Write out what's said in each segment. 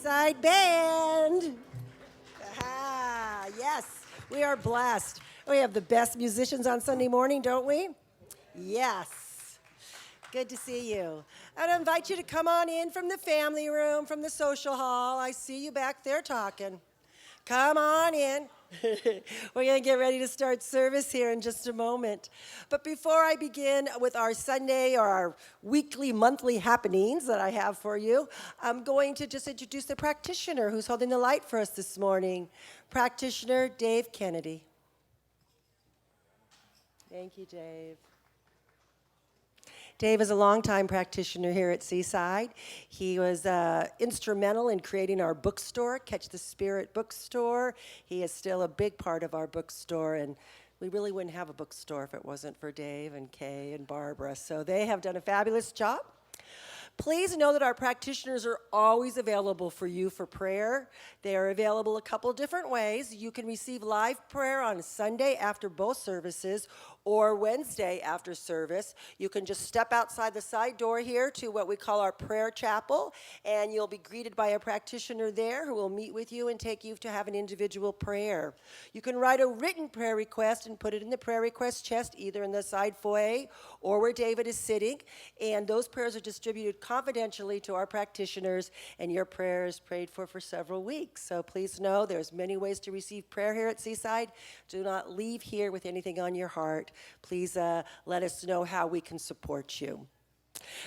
Seaside Band. Yes, we are blessed. We have the best musicians on Sunday morning, don't we? Yes. Good to see you. I'd invite you to come on in from the family room, from the social hall. I see you back there talking. Come on in. We're going to get ready to start service here in just a moment. But before I begin with our Sunday or our weekly, monthly happenings that I have for you, I'm going to just introduce the practitioner who's holding the light for us this morning. Practitioner Dave Kennedy. Thank you, Dave. Dave is a longtime practitioner here at Seaside. He was instrumental in creating our bookstore, Catch the Spirit Bookstore. He is still a big part of our bookstore, and we really wouldn't have a bookstore if it wasn't for Dave and Kay and Barbara. So they have done a fabulous job. Please know that our practitioners are always available for you for prayer. They are available a couple different ways. You can receive live prayer on Sunday after both services or Wednesday after service. You can just step outside the side door here to what we call our prayer chapel, and you'll be greeted by a practitioner there who will meet with you and take you to have an individual prayer. You can write a written prayer request and put it in the prayer request chest, either in the side foyer or where David is sitting, and those prayers are distributed confidentially to our practitioners, and your prayer is prayed for several weeks. So please know there's many ways to receive prayer here at Seaside. Do not leave here with anything on your heart. Please let us know how we can support you.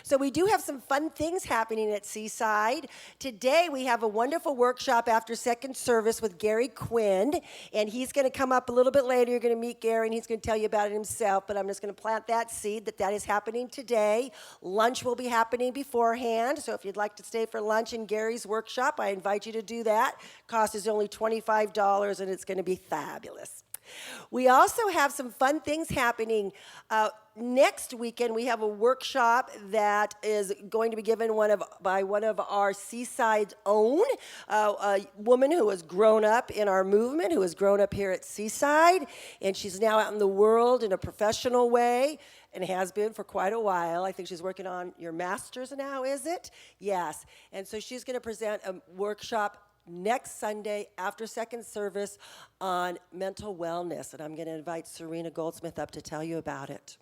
So we do have some fun things happening at Seaside. Today we have a wonderful workshop after second service with Gary Quinn, and he's going to come up a little bit later. You're going to meet Gary, and he's going to tell you about it himself, but I'm just going to plant that seed that is happening today. Lunch will be happening beforehand, so if you'd like to stay for lunch in Gary's workshop, I invite you to do that. Cost is only $25, and it's going to be fabulous. We also have some fun things happening. Next weekend, we have a workshop that is going to be given by one of our Seaside's own, a woman who has grown up in our movement, who has grown up here at Seaside, and she's now out in the world in a professional way, and has been for quite a while. I think she's working on your master's now, is it? Yes. And so she's going to present a workshop next Sunday after second service on mental wellness, and I'm going to invite Serena Goldsmith up to tell you about it.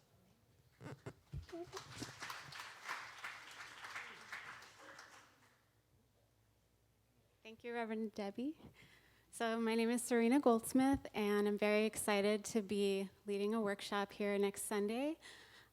Thank you, Reverend Debbie. So my name is Serena Goldsmith, and I'm very excited to be leading a workshop here next Sunday.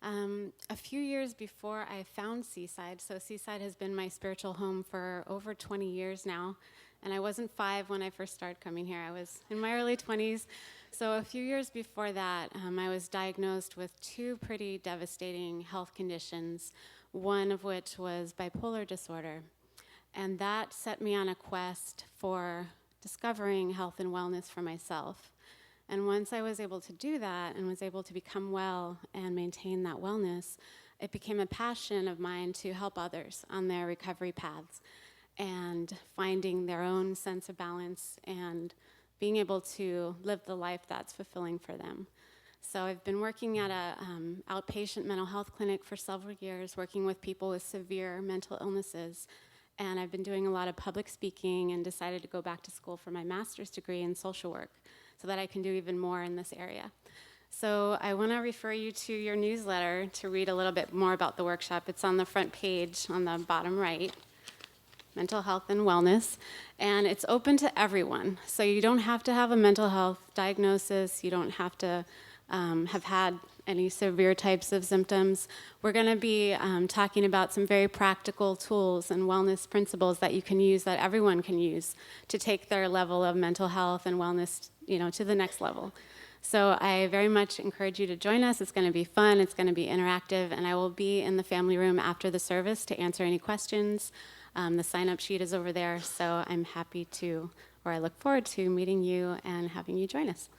A few years before I found Seaside, so Seaside has been my spiritual home for over 20 years now, and I wasn't 5 when I first started coming here. I was in my early 20s. So a few years before that, I was diagnosed with 2 pretty devastating health conditions, one of which was bipolar disorder. And that set me on a quest for discovering health and wellness for myself. And once I was able to do that and was able to become well and maintain that wellness, it became a passion of mine to help others on their recovery paths and finding their own sense of balance and being able to live the life that's fulfilling for them. So I've been working at a outpatient mental health clinic for several years, working with people with severe mental illnesses. and I've been doing a lot of public speaking and decided to go back to school for my master's degree in social work so that I can do even more in this area. So I want to refer you to your newsletter to read a little bit more about the workshop. It's on the front page on the bottom right. Mental health and wellness, and it's open to everyone. So you don't have to have a mental health diagnosis. You don't have to have had any severe types of symptoms. We're going to be talking about some very practical tools and wellness principles that you can use, that everyone can use, to take their level of mental health and wellness, to the next level. So I very much encourage you to join us. It's going to be fun. It's going to be interactive, and I will be in the family room after the service to answer any questions. The sign-up sheet is over there, so I'm happy to, or I look forward to meeting you and having you join us.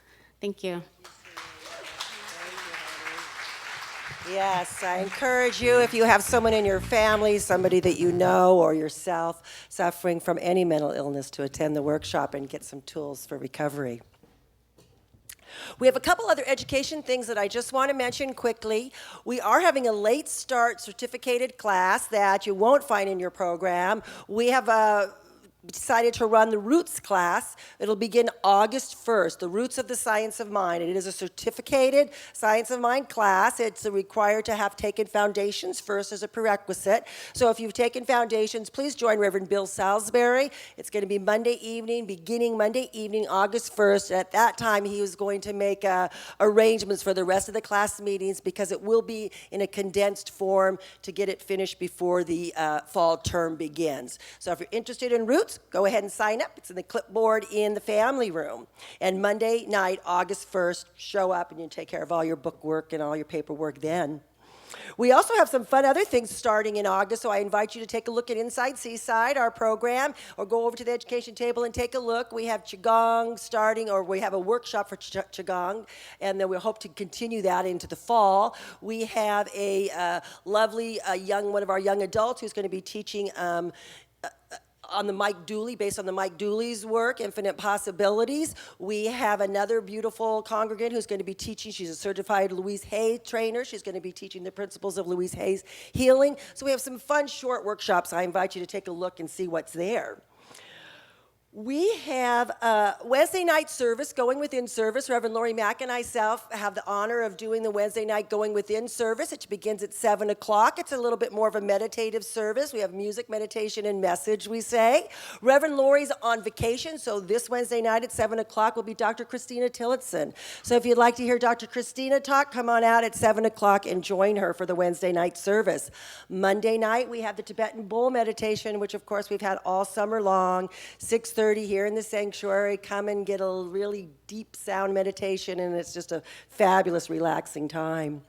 Thank you. Yes, I encourage you, if you have someone in your family, somebody that you know, or yourself suffering from any mental illness, to attend the workshop and get some tools for recovery. We have a couple other education things that I just want to mention quickly. We are having a late start certificated class that you won't find in your program. We have decided to run the Roots class. It'll begin August 1st, the Roots of the Science of Mind. It is a certificated Science of Mind class. It's required to have taken foundations first as a prerequisite. So if you've taken foundations, please join Reverend Bill Salisbury. It's going to be Monday evening, beginning Monday evening, August 1st. At that time, he was going to make arrangements for the rest of the class meetings, because it will be in a condensed form to get it finished before the fall term begins. So if you're interested in Roots, go ahead and sign up. It's in the clipboard in the family room. And Monday night, August 1st, show up and you take care of all your book work and all your paperwork then. We also have some fun other things starting in August, so I invite you to take a look at Inside Seaside, our program, or go over to the education table and take a look. We have Qigong starting, or we have a workshop for Qigong, and then we hope to continue that into the fall. We have a lovely one of our young adults who's going to be teaching on the Mike Dooley, based on the Mike Dooley's work, Infinite Possibilities. We have another beautiful congregant who's going to be teaching. She's a certified Louise Hay trainer. She's going to be teaching the principles of Louise Hay's healing. So we have some fun short workshops. I invite you to take a look and see what's there. We have a Wednesday night service, Going Within service. Reverend Lori Mack and myself have the honor of doing the Wednesday night Going Within service. It begins at 7 o'clock. It's a little bit more of a meditative service. We have music, meditation, and message, we say. Reverend Lori's on vacation, so this Wednesday night at 7 o'clock will be Dr. Christina Tillotson. So if you'd like to hear Dr. Christina talk, come on out at 7 o'clock and join her for the Wednesday night service. Monday night, we have the Tibetan Bowl meditation, which, of course, we've had all summer long, 6:30 here in the sanctuary. Come and get a really deep sound meditation, and it's just a fabulous, relaxing time.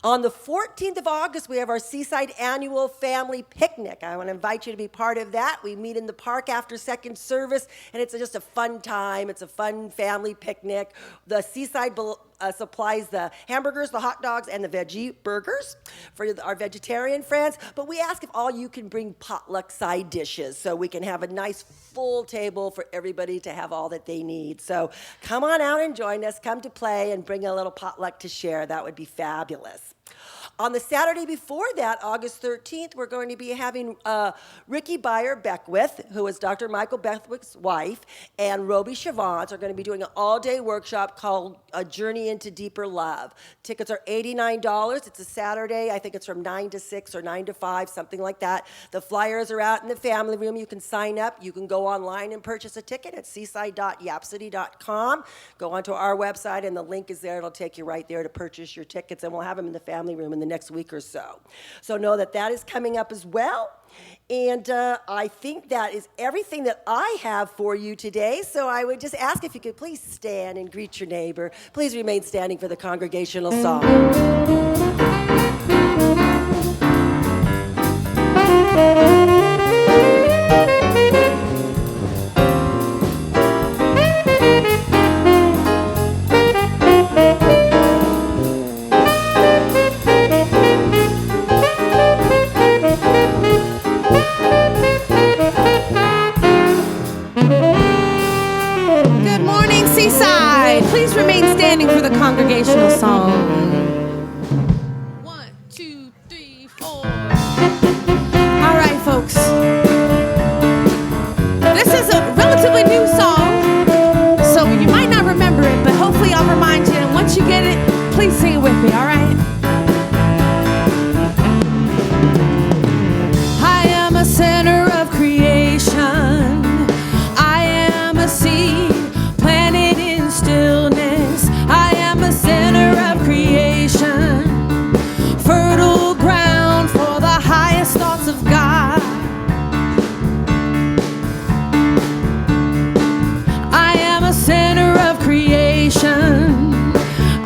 On the 14th of August, we have our Seaside Annual Family Picnic. I want to invite you to be part of that. We meet in the park after second service, and it's just a fun time. It's a fun family picnic. The Seaside supplies the hamburgers, the hot dogs, and the veggie burgers for our vegetarian friends. But we ask if all you can bring potluck side dishes so we can have a nice full table for everybody to have all that they need. So come on out and join us. Come to play and bring a little potluck to share. That would be fabulous. On the Saturday before that, August 13th, we're going to be having Ricky Beyer-Beckwith, who is Dr. Michael Beckwith's wife, and Roby Chavant are going to be doing an all-day workshop called A Journey into Deeper Love. Tickets are $89. It's a Saturday. I think it's from 9 to 6 or 9 to 5, something like that. The flyers are out in the family room. You can sign up. You can go online and purchase a ticket at seaside.yapsody.com. Go onto our website, and the link is there. It'll take you right there to purchase your tickets, and we'll have them in the family room in the next week or so. So know that that is coming up as well. And I think that is everything that I have for you today. So I would just ask if you could please stand and greet your neighbor. Please remain standing for the congregational song. Good morning, Seaside. Please remain standing for the congregational song. 1, 2, 3, 4. All right, folks. once you get it, please sing it with me, all right? I am a center of creation. I am a seed planted in stillness. I am a center of creation, fertile ground for the highest thoughts of God. I am a center of creation.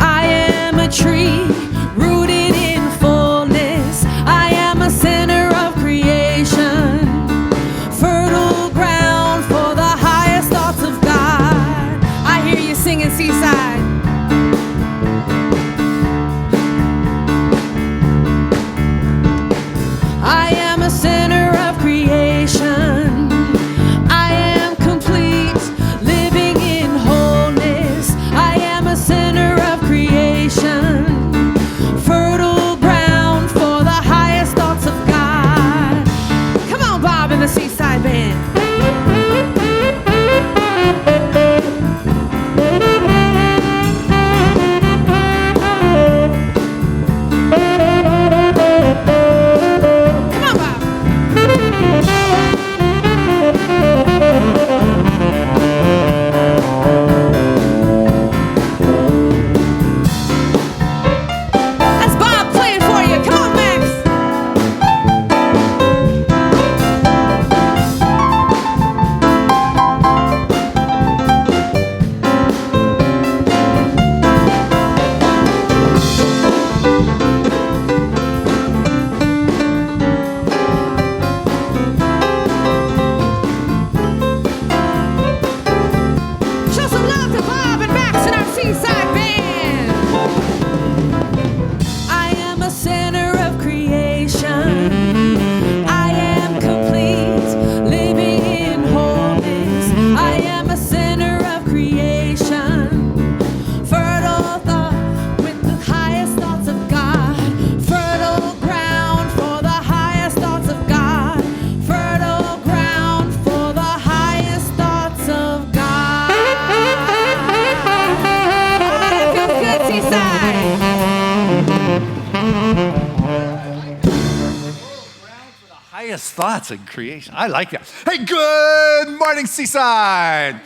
I am a tree rooted in fullness. I am a center of creation, fertile ground for the highest thoughts of God. I hear you singing, Seaside. I am a center of creation. I am complete, living in wholeness. I am a center of creation, fertile ground for the highest thoughts of God. Come on, Bob and the Seaside Band. Come on, Bob. That's Bob playing for you. Come on, Max. Show some love to Bob and Max and our Seaside Band. I am a center of creation. I am complete, living in wholeness. I am a center of creation, fertile thought with the highest thoughts of God. Fertile ground for the highest thoughts of God. Fertile ground for the highest thoughts of God. Oh, that feels good, Seaside. Highest thoughts in creation. I like that. Hey, good morning, Seaside.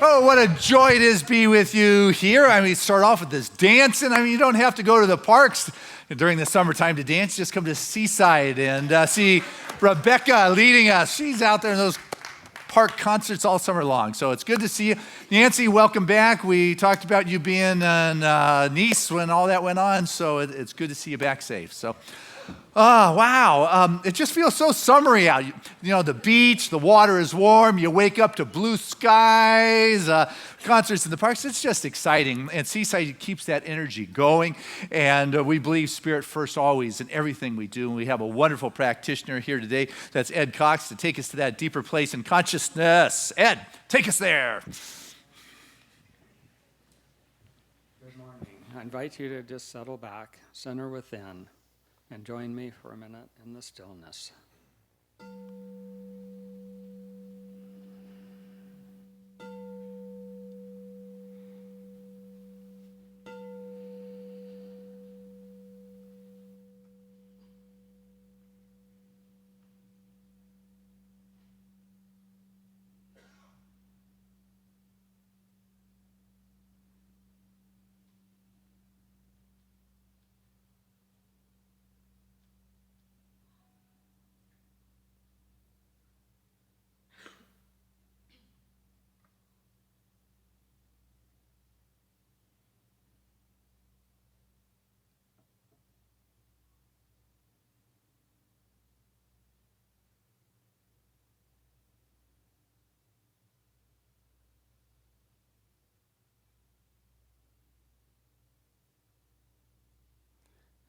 Oh, what a joy it is to be with you here. I mean, start off with this dancing. I mean, you don't have to go to the parks during the summertime to dance. Just come to Seaside and see Rebecca leading us. She's out there in those park concerts all summer long. So it's good to see you. Nancy, welcome back. We talked about you being in Nice when all that went on. So it's good to see you back safe. So, oh, wow. It just feels so summery out. You know, the beach, the water is warm. You wake up to blue skies, concerts in the parks. It's just exciting. And Seaside keeps that energy going. And we believe Spirit first always in everything we do. And we have a wonderful practitioner here today. That's Ed Cox to take us to that deeper place in consciousness. Ed, take us there. Good morning. I invite you to just settle back, center within, and join me for a minute in the stillness.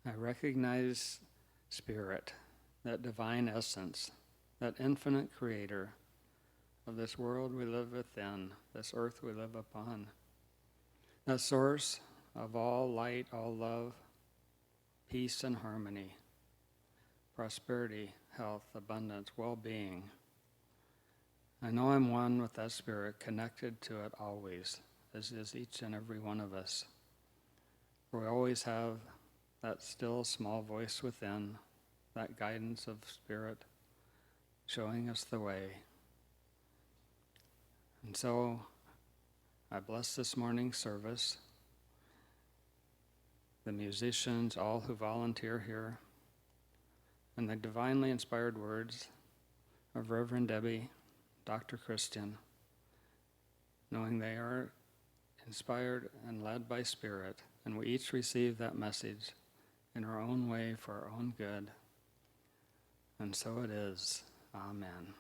I recognize Spirit, that divine essence, that infinite creator of this world we live within, this earth we live upon, that source of all light, all love, peace and harmony, prosperity, health, abundance, well-being. I know I'm one with that Spirit, connected to it always, as is each and every one of us. For we always have that still small voice within, that guidance of Spirit showing us the way. And so I bless this morning's service, the musicians, all who volunteer here, and the divinely inspired words of Reverend Debbie, Dr. Christian, knowing they are inspired and led by Spirit, and we each receive that message in our own way for our own good. And so it is. Amen.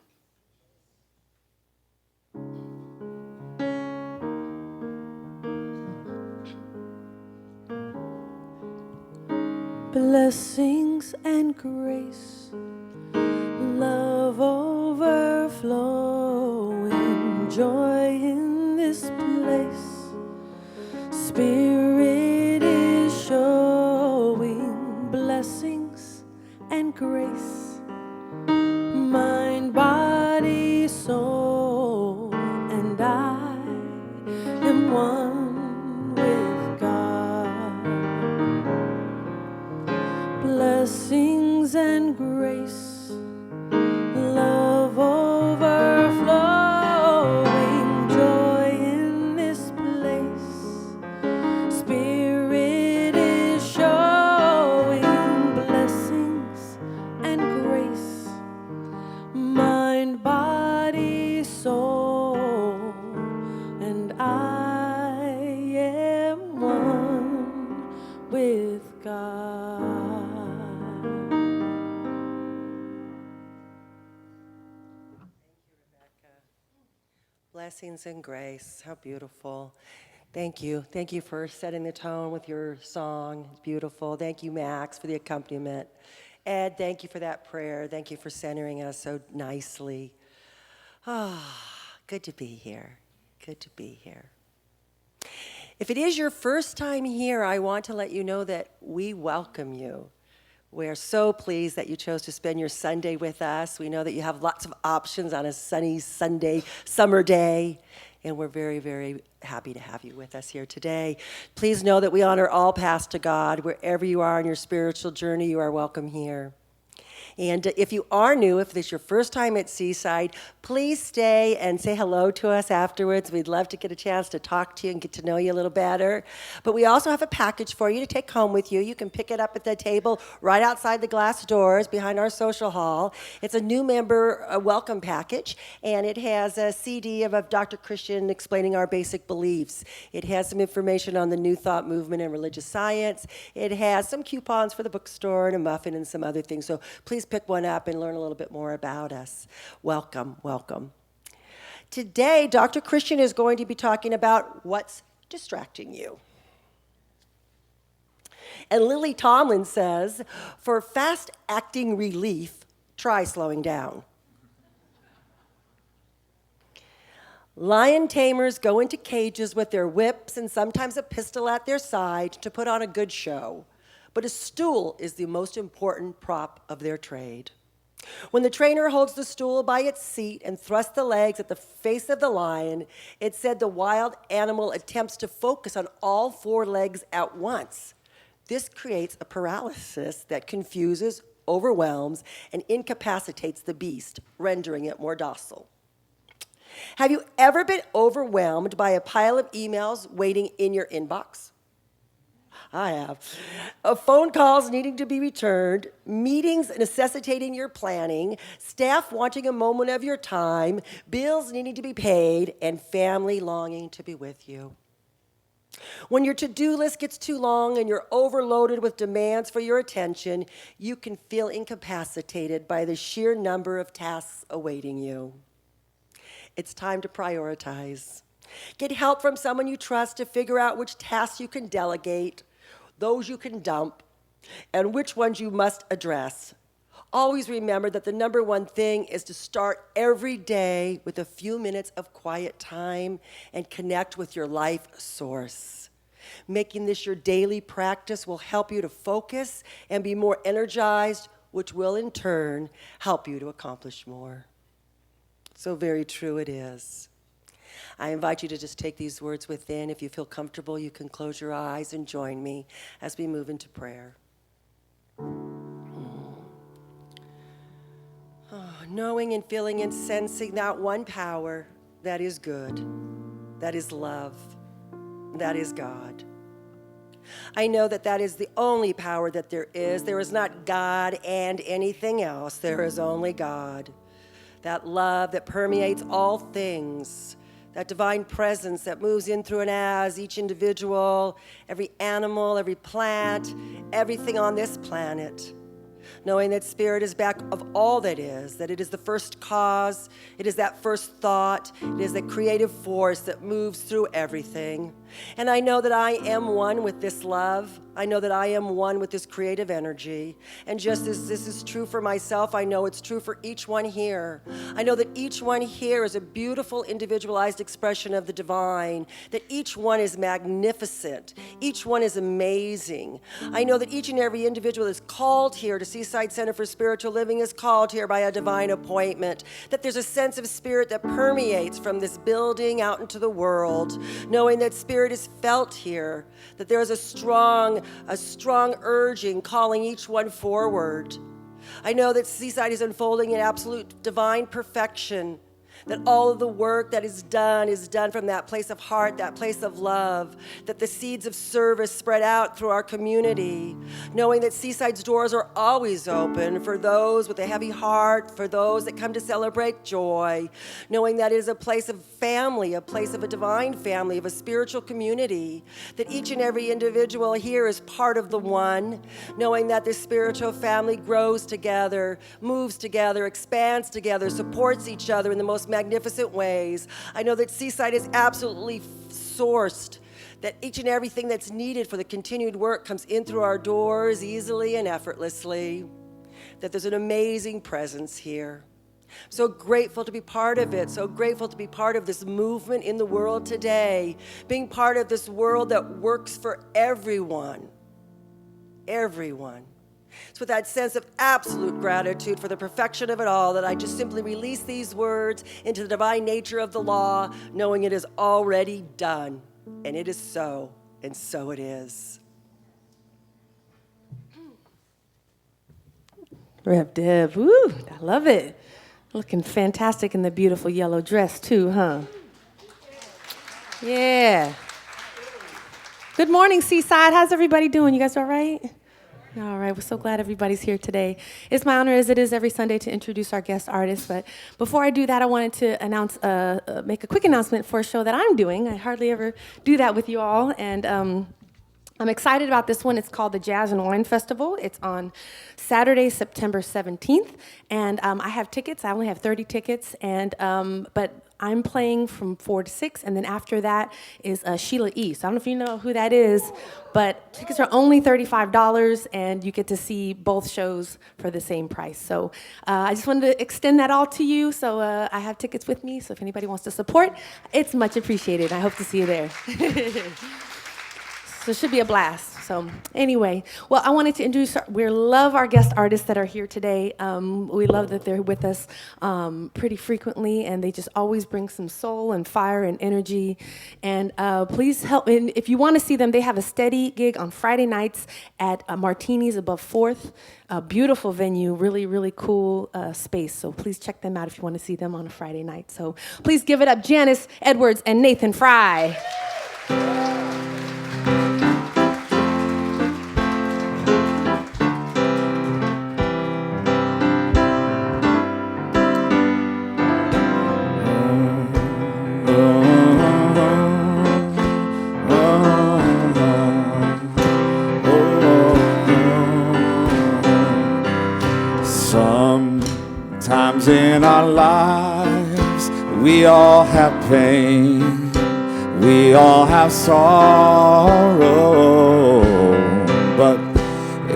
Blessings and grace, love overflowing, joy in this place. Spirit is showing blessings and grace, mind, body, soul, and I am one with God. Blessings and grace, love overflowing, joy in this place. Spirit is showing blessings and grace, mind, body, soul, and I am one with God. Blessings and grace. How beautiful. Thank you. Thank you for setting the tone with your song. It's beautiful. Thank you, Max, for the accompaniment. Ed, thank you for that prayer. Thank you for centering us so nicely. Good to be here. Good to be here. If it is your first time here, I want to let you know that we welcome you. We're so pleased that you chose to spend your Sunday with us. We know that you have lots of options on a sunny Sunday, summer day, and we're very, very happy to have you with us here today. Please know that we honor all paths to God. Wherever you are on your spiritual journey, you are welcome here. And if you are new, if this is your first time at Seaside, please stay and say hello to us afterwards. We'd love to get a chance to talk to you and get to know you a little better. But we also have a package for you to take home with you. You can pick it up at the table right outside the glass doors behind our social hall. It's a new member welcome package, and it has a CD of Dr. Christian explaining our basic beliefs. It has some information on the New Thought movement and religious science. It has some coupons for the bookstore and a muffin and some other things. So please pick one up and learn a little bit more about us. Welcome, welcome. Today, Dr. Christian is going to be talking about what's distracting you. And Lily Tomlin says, for fast-acting relief, try slowing down. Lion tamers go into cages with their whips and sometimes a pistol at their side to put on a good show. But a stool is the most important prop of their trade. When the trainer holds the stool by its seat and thrusts the legs at the face of the lion, it's said the wild animal attempts to focus on all four legs at once. This creates a paralysis that confuses, overwhelms, and incapacitates the beast, rendering it more docile. Have you ever been overwhelmed by a pile of emails waiting in your inbox? I have. Phone calls needing to be returned, meetings necessitating your planning, staff wanting a moment of your time, bills needing to be paid, and family longing to be with you. When your to-do list gets too long and you're overloaded with demands for your attention, you can feel incapacitated by the sheer number of tasks awaiting you. It's time to prioritize. Get help from someone you trust to figure out which tasks you can delegate, those you can dump, and which ones you must address. Always remember that the number one thing is to start every day with a few minutes of quiet time and connect with your life source. Making this your daily practice will help you to focus and be more energized, which will in turn help you to accomplish more. So very true it is. I invite you to just take these words within. If you feel comfortable, you can close your eyes and join me as we move into prayer. Knowing and feeling and sensing that one power that is good, that is love, that is God. I know that that is the only power that there is. There is not God and anything else. There is only God. That love that permeates all things, that divine presence that moves in through and as each individual, every animal, every plant, everything on this planet. Knowing that spirit is back of all that it is the first cause, it is that first thought, it is that creative force that moves through everything. And I know that I am one with this love. I know that I am one with this creative energy. And just as this is true for myself, I know it's true for each one here. I know that each one here is a beautiful, individualized expression of the divine, that each one is magnificent. Each one is amazing. I know that each and every individual is called here to Seaside Center for Spiritual Living is called here by a divine appointment, that there's a sense of spirit that permeates from this building out into the world, knowing that spirit is felt here, that there is a strong urging calling each one forward. I know that Seaside is unfolding in absolute divine perfection, that all of the work that is done from that place of heart, that place of love, that the seeds of service spread out through our community, knowing that Seaside's doors are always open for those with a heavy heart, for those that come to celebrate joy, knowing that it is a place of family, a place of a divine family, of a spiritual community, that each and every individual here is part of the one, knowing that this spiritual family grows together, moves together, expands together, supports each other in the most magnificent ways. I know that Seaside is absolutely sourced, that each and everything that's needed for the continued work comes in through our doors easily and effortlessly, that there's an amazing presence here. So grateful to be part of it, so grateful to be part of this movement in the world today, being part of this world that works for everyone. Everyone. It's with that sense of absolute gratitude for the perfection of it all that I just simply release these words into the divine nature of the law, knowing it is already done. And it is so, and so it is. Rev Deb, woo, I love it. Looking fantastic in the beautiful yellow dress too, huh? Yeah. Good morning, Seaside. How's everybody doing? You guys all right? All right, we're so glad everybody's here today. It's my honor, as it is every Sunday, to introduce our guest artist. But before I do that, I wanted to make a quick announcement for a show that I'm doing. I hardly ever do that with you all, and I'm excited about this one. It's called the Jazz and Wine Festival. It's on Saturday, September 17th, and I have tickets. I only have 30 tickets, and but I'm playing from 4 to 6, and then after that is Sheila E. So I don't know if you know who that is, but tickets are only $35, and you get to see both shows for the same price. So I just wanted to extend that all to you. So I have tickets with me, so if anybody wants to support, it's much appreciated. I hope to see you there. So it should be a blast. So anyway, well, I wanted to introduce, we love our guest artists that are here today. We love that they're with us pretty frequently, and they just always bring some soul and fire and energy. And please help, and if you want to see them, they have a steady gig on Friday nights at Martini's above 4th. A beautiful venue, really, really cool space. So please check them out if you want to see them on a Friday night. So please give it up, Janice Edwards and Nathan Fry. Sometimes in our lives, we all have pain, we all have sorrow, but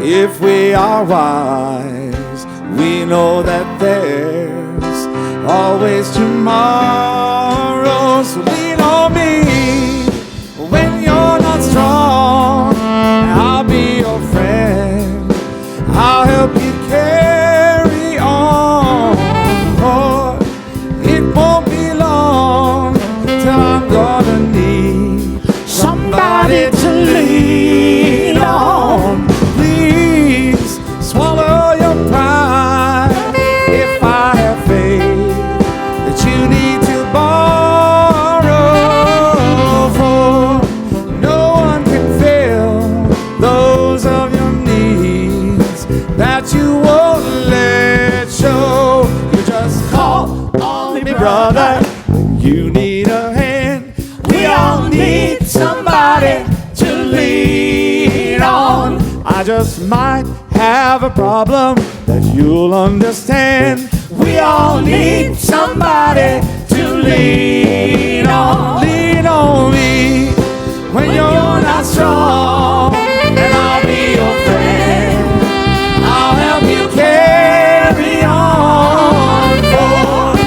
if we are wise, we know that there's always tomorrow. So lean on me when you're not strong, I'll be your friend, I'll help you carry on. Oh, it won't be long till need a hand. We all need somebody to lean on. I just might have a problem that you'll understand. We all need somebody to lean on. Lean on me when you're not strong, and I'll be your friend. I'll help you carry on, for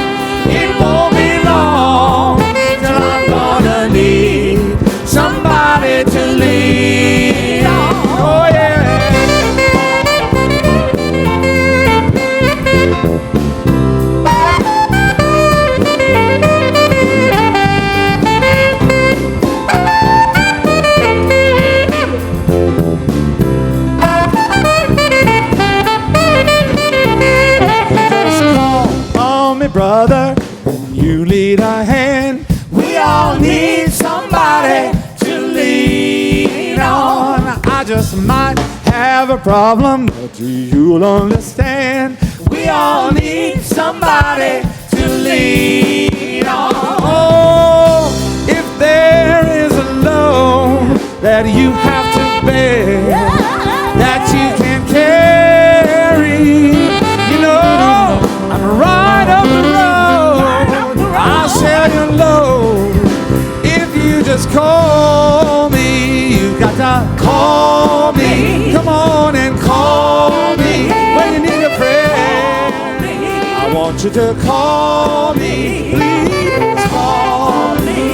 it won't be long till I'm gonna need somebody to lean on. Oh yeah. Brother, when you need a hand, we all need somebody to lean on. I just might have a problem that you'll understand. We all need somebody to lean on. Oh, if there is a load that you have to bear, that you can carry, you know, I'm right up the road. I'll share your load if you just call me. You got to call me. Come on and call me when you need a friend. I want you to call me. Please call me.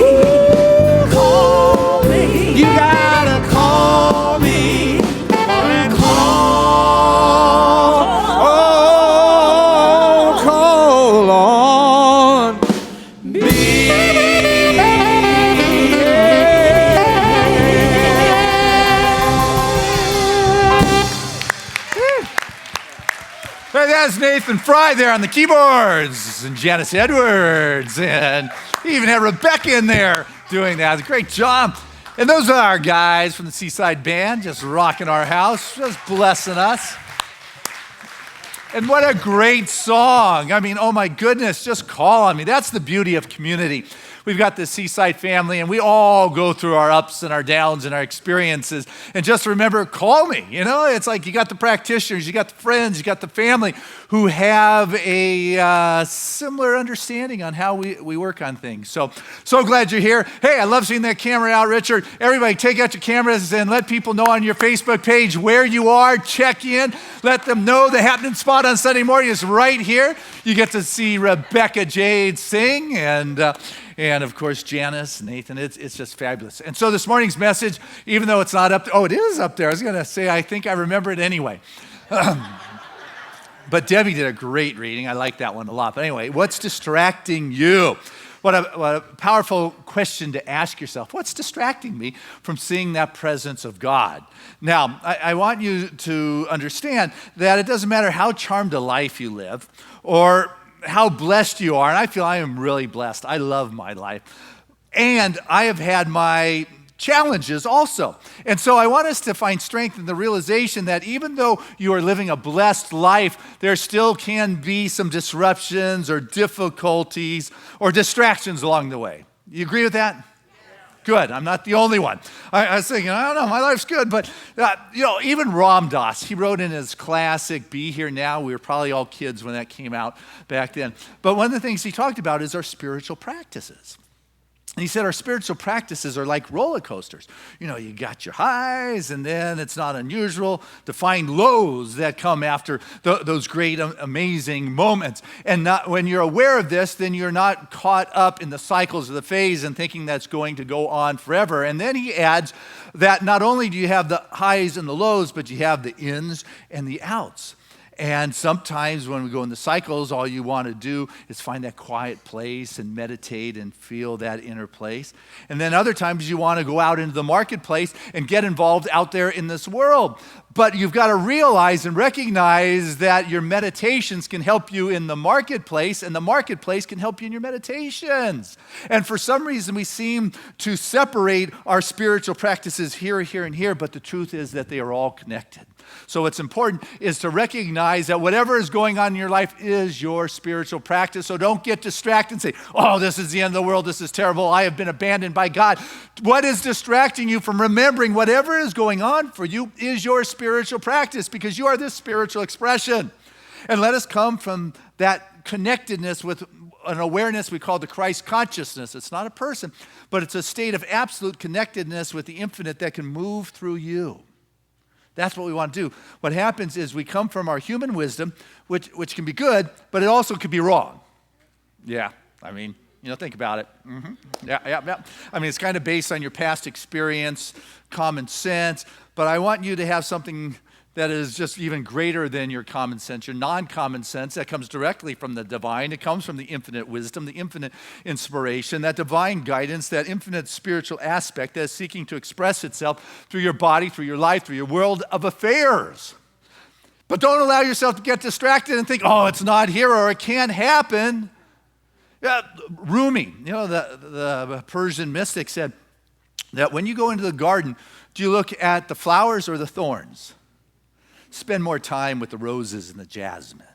Call me. You gotta call me. Come on and call. Oh, call on me. Hey, that's Nathan Fry there on the keyboards, and Janice Edwards, and he even had Rebecca in there doing that. Great job. And those are our guys from the Seaside Band, just rocking our house, just blessing us. And what a great song. I mean, oh my goodness, just call on me. That's the beauty of community. We've got this Seaside family, and we all go through our ups and our downs and our experiences. And just remember, call me. You know, it's like you got the practitioners, you got the friends, you got the family who have a similar understanding on how we work on things. So glad you're here. Hey, I love seeing that camera out, Richard. Everybody take out your cameras and let people know on your Facebook page where you are. Check in. Let them know the happening spot on Sunday morning is right here. You get to see Rebecca Jade sing, and of course, Janice, Nathan. It's just fabulous. And so this morning's message, even though it's not up there, oh, it is up there. I was going to say, I think I remember it anyway. But Debbie did a great reading. I like that one a lot. But anyway, what's distracting you? What a powerful question to ask yourself. What's distracting me from seeing that presence of God? Now, I want you to understand that it doesn't matter how charmed a life you live or how blessed you are, and I feel I am really blessed. I love my life. And I have had my challenges also. And so I want us to find strength in the realization that even though you are living a blessed life, there still can be some disruptions or difficulties or distractions along the way. You agree with that? Good. I'm not the only one. I was thinking, I don't know, my life's good. But, even Ram Dass, he wrote in his classic, Be Here Now. We were probably all kids when that came out back then. But one of the things he talked about is our spiritual practices. And he said our spiritual practices are like roller coasters. You got your highs, and then it's not unusual to find lows that come after those great, amazing moments. And when you're aware of this, then you're not caught up in the cycles of the phase and thinking that's going to go on forever. And then he adds that not only do you have the highs and the lows, but you have the ins and the outs. And sometimes when we go in the cycles, all you want to do is find that quiet place and meditate and feel that inner place. And then other times you want to go out into the marketplace and get involved out there in this world. But you've got to realize and recognize that your meditations can help you in the marketplace, and the marketplace can help you in your meditations. And for some reason, we seem to separate our spiritual practices here, and here, but the truth is that they are all connected. So what's important is to recognize recognize that whatever is going on in your life is your spiritual practice. So don't get distracted and say, oh, this is the end of the world. This is terrible. I have been abandoned by God. What is distracting you from remembering whatever is going on for you is your spiritual practice, because you are this spiritual expression. And let us come from that connectedness with an awareness we call the Christ consciousness. It's not a person, but it's a state of absolute connectedness with the infinite that can move through you. That's what we want to do. What happens is we come from our human wisdom, which can be good, but it also could be wrong. Yeah, I mean, think about it. Yeah. I mean, it's kind of based on your past experience, common sense, but I want you to have something that is just even greater than your common sense, your non-common sense that comes directly from the divine. It comes from the infinite wisdom, the infinite inspiration, that divine guidance, that infinite spiritual aspect that is seeking to express itself through your body, through your life, through your world of affairs. But don't allow yourself to get distracted and think, oh, it's not here or it can't happen. Yeah, Rumi, the Persian mystic, said that when you go into the garden, do you look at the flowers or the thorns? Spend more time with the roses and the jasmine.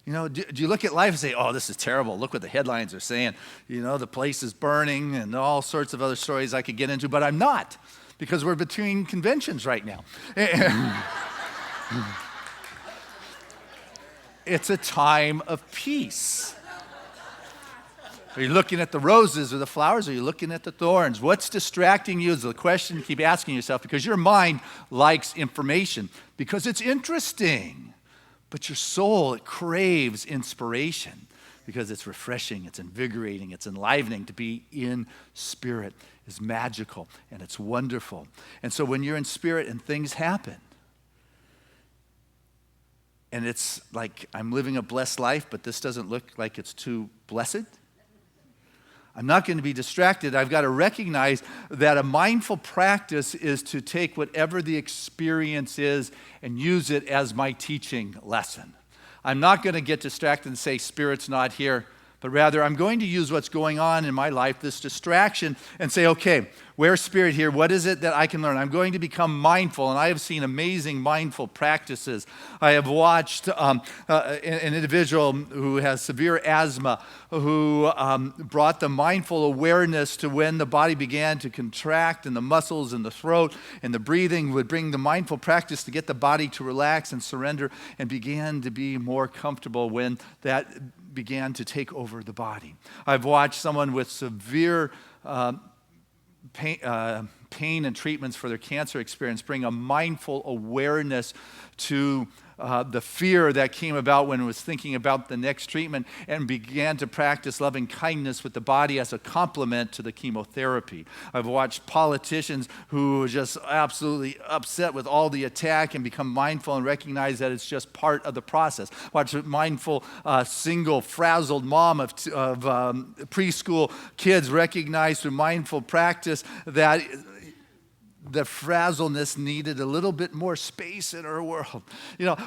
Do you look at life and say, oh, this is terrible. Look what the headlines are saying. The place is burning and all sorts of other stories I could get into, but I'm not, because we're between conventions right now. It's a time of peace. Are you looking at the roses or the flowers? Or are you looking at the thorns? What's distracting you is the question you keep asking yourself, because your mind likes information because it's interesting. But your soul, it craves inspiration because it's refreshing, it's invigorating, it's enlivening. To be in spirit is magical and it's wonderful. And so when you're in spirit and things happen, and it's like I'm living a blessed life, but this doesn't look like it's too blessed, I'm not going to be distracted. I've got to recognize that a mindful practice is to take whatever the experience is and use it as my teaching lesson. I'm not going to get distracted and say, Spirit's not here, but rather I'm going to use what's going on in my life, this distraction, and say, okay, where's Spirit here? What is it that I can learn? I'm going to become mindful, and I have seen amazing mindful practices. I have watched an individual who has severe asthma who brought the mindful awareness to when the body began to contract and the muscles in the throat and the breathing would bring the mindful practice to get the body to relax and surrender and began to be more comfortable when that began to take over the body. I've watched someone with severe pain and treatments for their cancer experience bring a mindful awareness to the fear that came about when it was thinking about the next treatment, and began to practice loving kindness with the body as a complement to the chemotherapy. I've watched politicians who are just absolutely upset with all the attack and become mindful and recognize that it's just part of the process. Watch a mindful single frazzled mom of preschool kids recognize through mindful practice that the frazzleness needed a little bit more space in our world.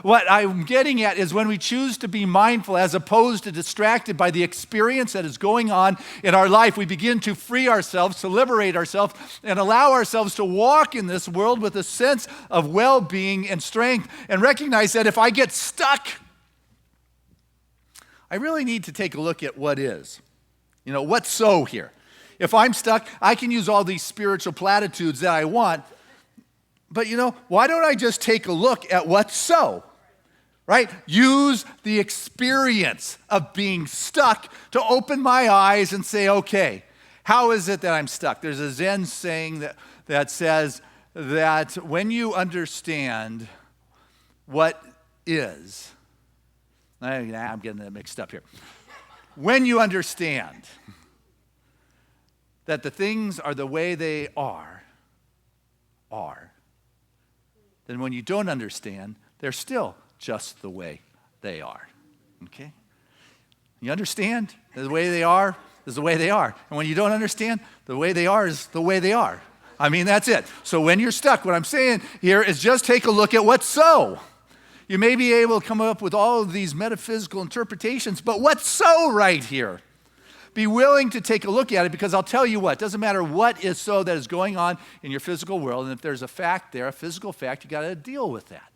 What I'm getting at is when we choose to be mindful as opposed to distracted by the experience that is going on in our life, we begin to free ourselves, to liberate ourselves, and allow ourselves to walk in this world with a sense of well-being and strength, and recognize that if I get stuck, I really need to take a look at what is. What's so here? If I'm stuck, I can use all these spiritual platitudes that I want, but why don't I just take a look at what's so, right? Use the experience of being stuck to open my eyes and say, okay, how is it that I'm stuck? There's a Zen saying that says that when you understand what is, I'm getting that mixed up here. When you understand that the things are the way they are, then when you don't understand, they're still just the way they are. Okay? You understand the way they are is the way they are. And when you don't understand, the way they are is the way they are. I mean, that's it. So when you're stuck, what I'm saying here is just take a look at what's so. You may be able to come up with all of these metaphysical interpretations, but what's so right here? Be willing to take a look at it, because I'll tell you what, it doesn't matter what is so that is going on in your physical world, and if there's a fact there, a physical fact, you got to deal with that.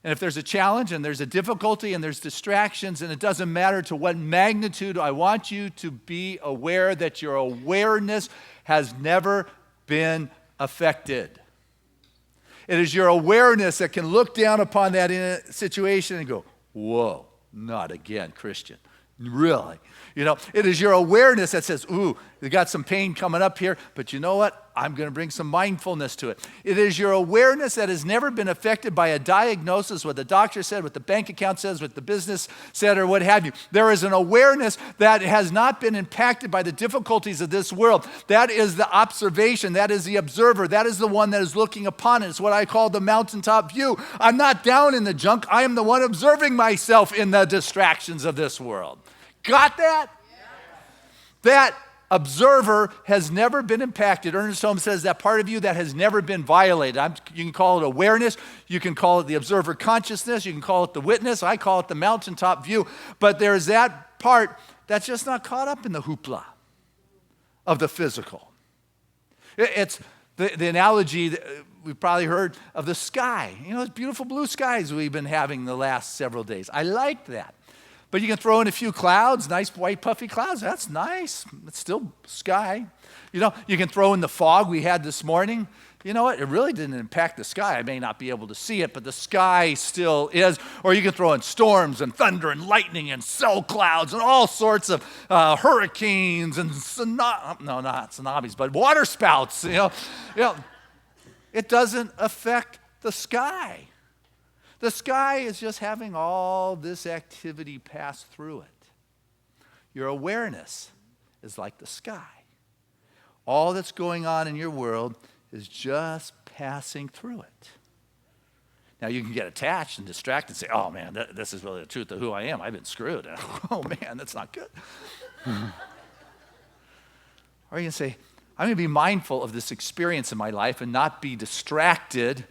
And if there's a challenge and there's a difficulty and there's distractions, and it doesn't matter to what magnitude, I want you to be aware that your awareness has never been affected. It is your awareness that can look down upon that situation and go, whoa, not again, Christian. Really? It is your awareness that says, ooh, you got some pain coming up here, but you know what? I'm going to bring some mindfulness to it. It is your awareness that has never been affected by a diagnosis, what the doctor said, what the bank account says, what the business said, or what have you. There is an awareness that has not been impacted by the difficulties of this world. That is the observation. That is the observer. That is the one that is looking upon it. It's what I call the mountaintop view. I'm not down in the junk. I am the one observing myself in the distractions of this world. Got that? That observer has never been impacted. Ernest Holmes says that part of you that has never been violated. You can call it awareness. You can call it the observer consciousness. You can call it the witness. I call it the mountaintop view. But there's that part that's just not caught up in the hoopla of the physical. It's the analogy that we've probably heard of the sky. It's beautiful blue skies we've been having the last several days. I like that. But you can throw in a few clouds, nice white puffy clouds. That's nice. It's still sky. You can throw in the fog we had this morning. You know what? It really didn't impact the sky. I may not be able to see it, but the sky still is. Or you can throw in storms and thunder and lightning and cell clouds and all sorts of hurricanes and not tsunamis, but water spouts. It doesn't affect the sky. The sky is just having all this activity pass through it. Your awareness is like the sky. All that's going on in your world is just passing through it. Now, you can get attached and distracted and say, oh, man, this is really the truth of who I am. I've been screwed. Oh, man, that's not good. Or you can say, I'm going to be mindful of this experience in my life and not be distracted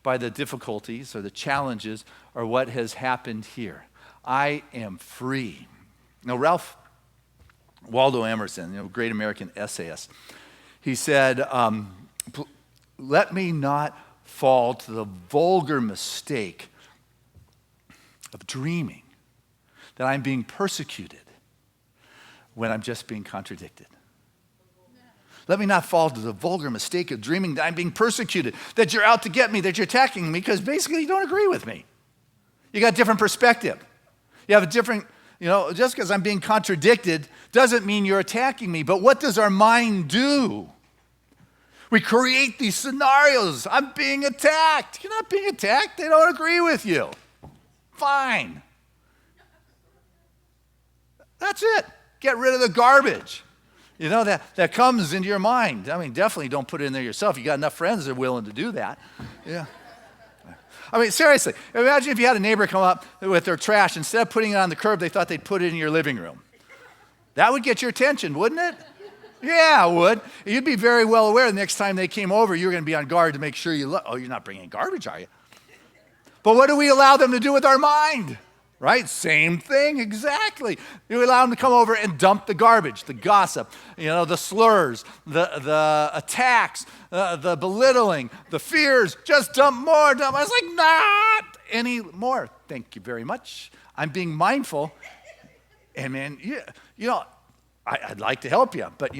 by the difficulties or the challenges or what has happened here. I am free. Now, Ralph Waldo Emerson, great American essayist, he said, let me not fall to the vulgar mistake of dreaming that I'm being persecuted when I'm just being contradicted. Let me not fall to the vulgar mistake of dreaming that I'm being persecuted, that you're out to get me, that you're attacking me, because basically you don't agree with me. You got a different perspective. You have a different, just because I'm being contradicted doesn't mean you're attacking me. But what does our mind do? We create these scenarios. I'm being attacked. You're not being attacked. They don't agree with you. Fine. That's it. Get rid of the garbage. That comes into your mind. I mean, definitely don't put it in there yourself. You got enough friends that are willing to do that. Yeah. I mean, seriously, imagine if you had a neighbor come up with their trash. Instead of putting it on the curb, they thought they'd put it in your living room. That would get your attention, wouldn't it? Yeah, it would. You'd be very well aware the next time they came over, you were going to be on guard to make sure you look. Oh, you're not bringing garbage, are you? But what do we allow them to do with our mind? Right? Same thing, exactly. You allow them to come over and dump the garbage, the gossip, the slurs, the attacks, the belittling, the fears. Just dump more. I was like, not anymore. Thank you very much. I'm being mindful. And man, I'd like to help you, but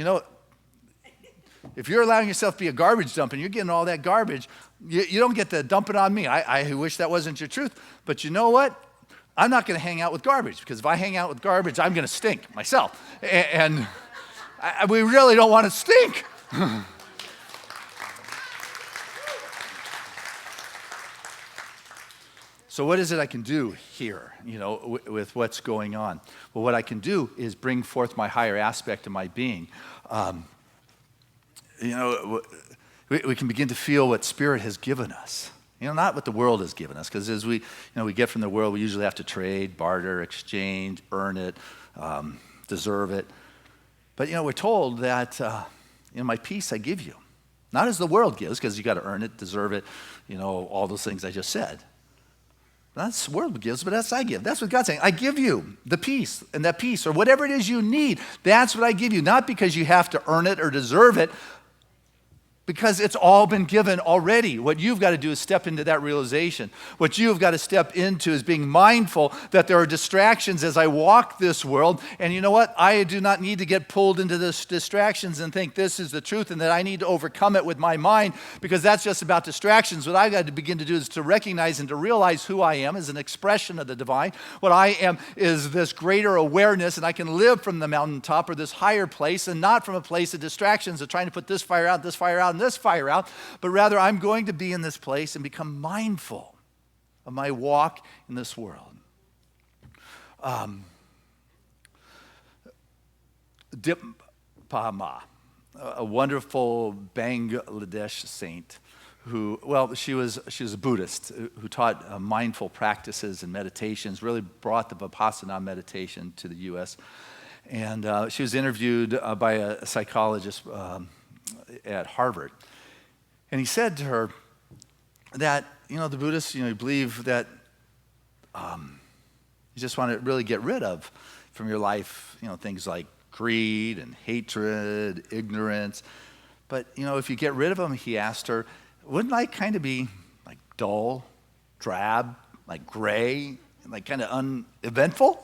if you're allowing yourself to be a garbage dump and you're getting all that garbage, you don't get to dump it on me. I wish that wasn't your truth. But you know what? I'm not going to hang out with garbage, because if I hang out with garbage, I'm going to stink myself. And we really don't want to stink. So what is it I can do here, with what's going on? Well, what I can do is bring forth my higher aspect of my being. We can begin to feel what Spirit has given us. Not what the world has given us, because as we get from the world, we usually have to trade, barter, exchange, earn it, deserve it. But, we're told that, my peace I give you. Not as the world gives, because you got to earn it, deserve it, all those things I just said. That's the world gives, but that's I give. That's what God's saying. I give you the peace, and that peace, or whatever it is you need, that's what I give you. Not because you have to earn it or deserve it, because it's all been given already. What you've got to do is step into that realization. What you've got to step into is being mindful that there are distractions as I walk this world. And you know what? I do not need to get pulled into those distractions and think this is the truth and that I need to overcome it with my mind, because that's just about distractions. What I've got to begin to do is to recognize and to realize who I am as an expression of the divine. What I am is this greater awareness, and I can live from the mountaintop or this higher place and not from a place of distractions of trying to put this fire out, and this fire out, but rather I'm going to be in this place and become mindful of my walk in this world. Dip Pama, a wonderful Bangladesh saint who, well, she was a Buddhist who taught mindful practices and meditations, really brought the Vipassana meditation to the U.S. And she was interviewed by a psychologist at Harvard. And he said to her that, the Buddhists, believe that you just want to really get rid of from your life, things like greed and hatred, ignorance. But, if you get rid of them, he asked her, wouldn't life kind of be like dull, drab, like gray, like kind of uneventful?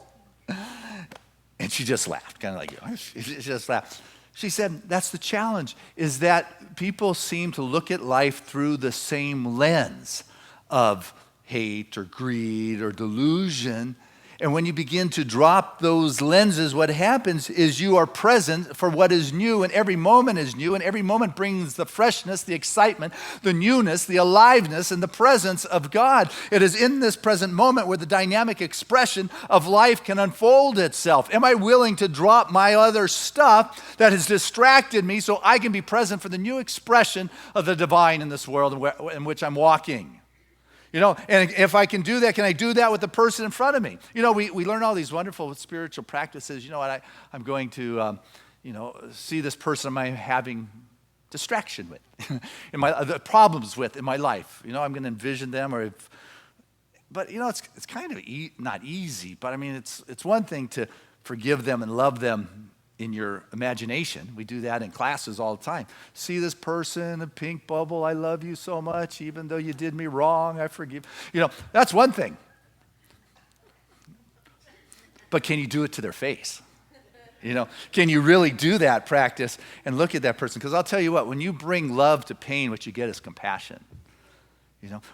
And she just laughed, kind of like, she just laughed. She said, that's the challenge, is that people seem to look at life through the same lens of hate or greed or delusion. And when you begin to drop those lenses, what happens is you are present for what is new, and every moment is new, and every moment brings the freshness, the excitement, the newness, the aliveness, and the presence of God. It is in this present moment where the dynamic expression of life can unfold itself. Am I willing to drop my other stuff that has distracted me so I can be present for the new expression of the divine in this world in which I'm walking? And if I can do that, can I do that with the person in front of me? We learn all these wonderful spiritual practices. I'm going to, see this person I'm having distraction with, the problems with in my life. I'm going to envision them, but it's kind of not easy. But I mean, it's one thing to forgive them and love them in your imagination. We do that in classes all the time. See this person, a pink bubble, I love you so much, even though you did me wrong, I forgive. That's one thing. But can you do it to their face? Can you really do that practice and look at that person? Because I'll tell you what, when you bring love to pain, what you get is compassion.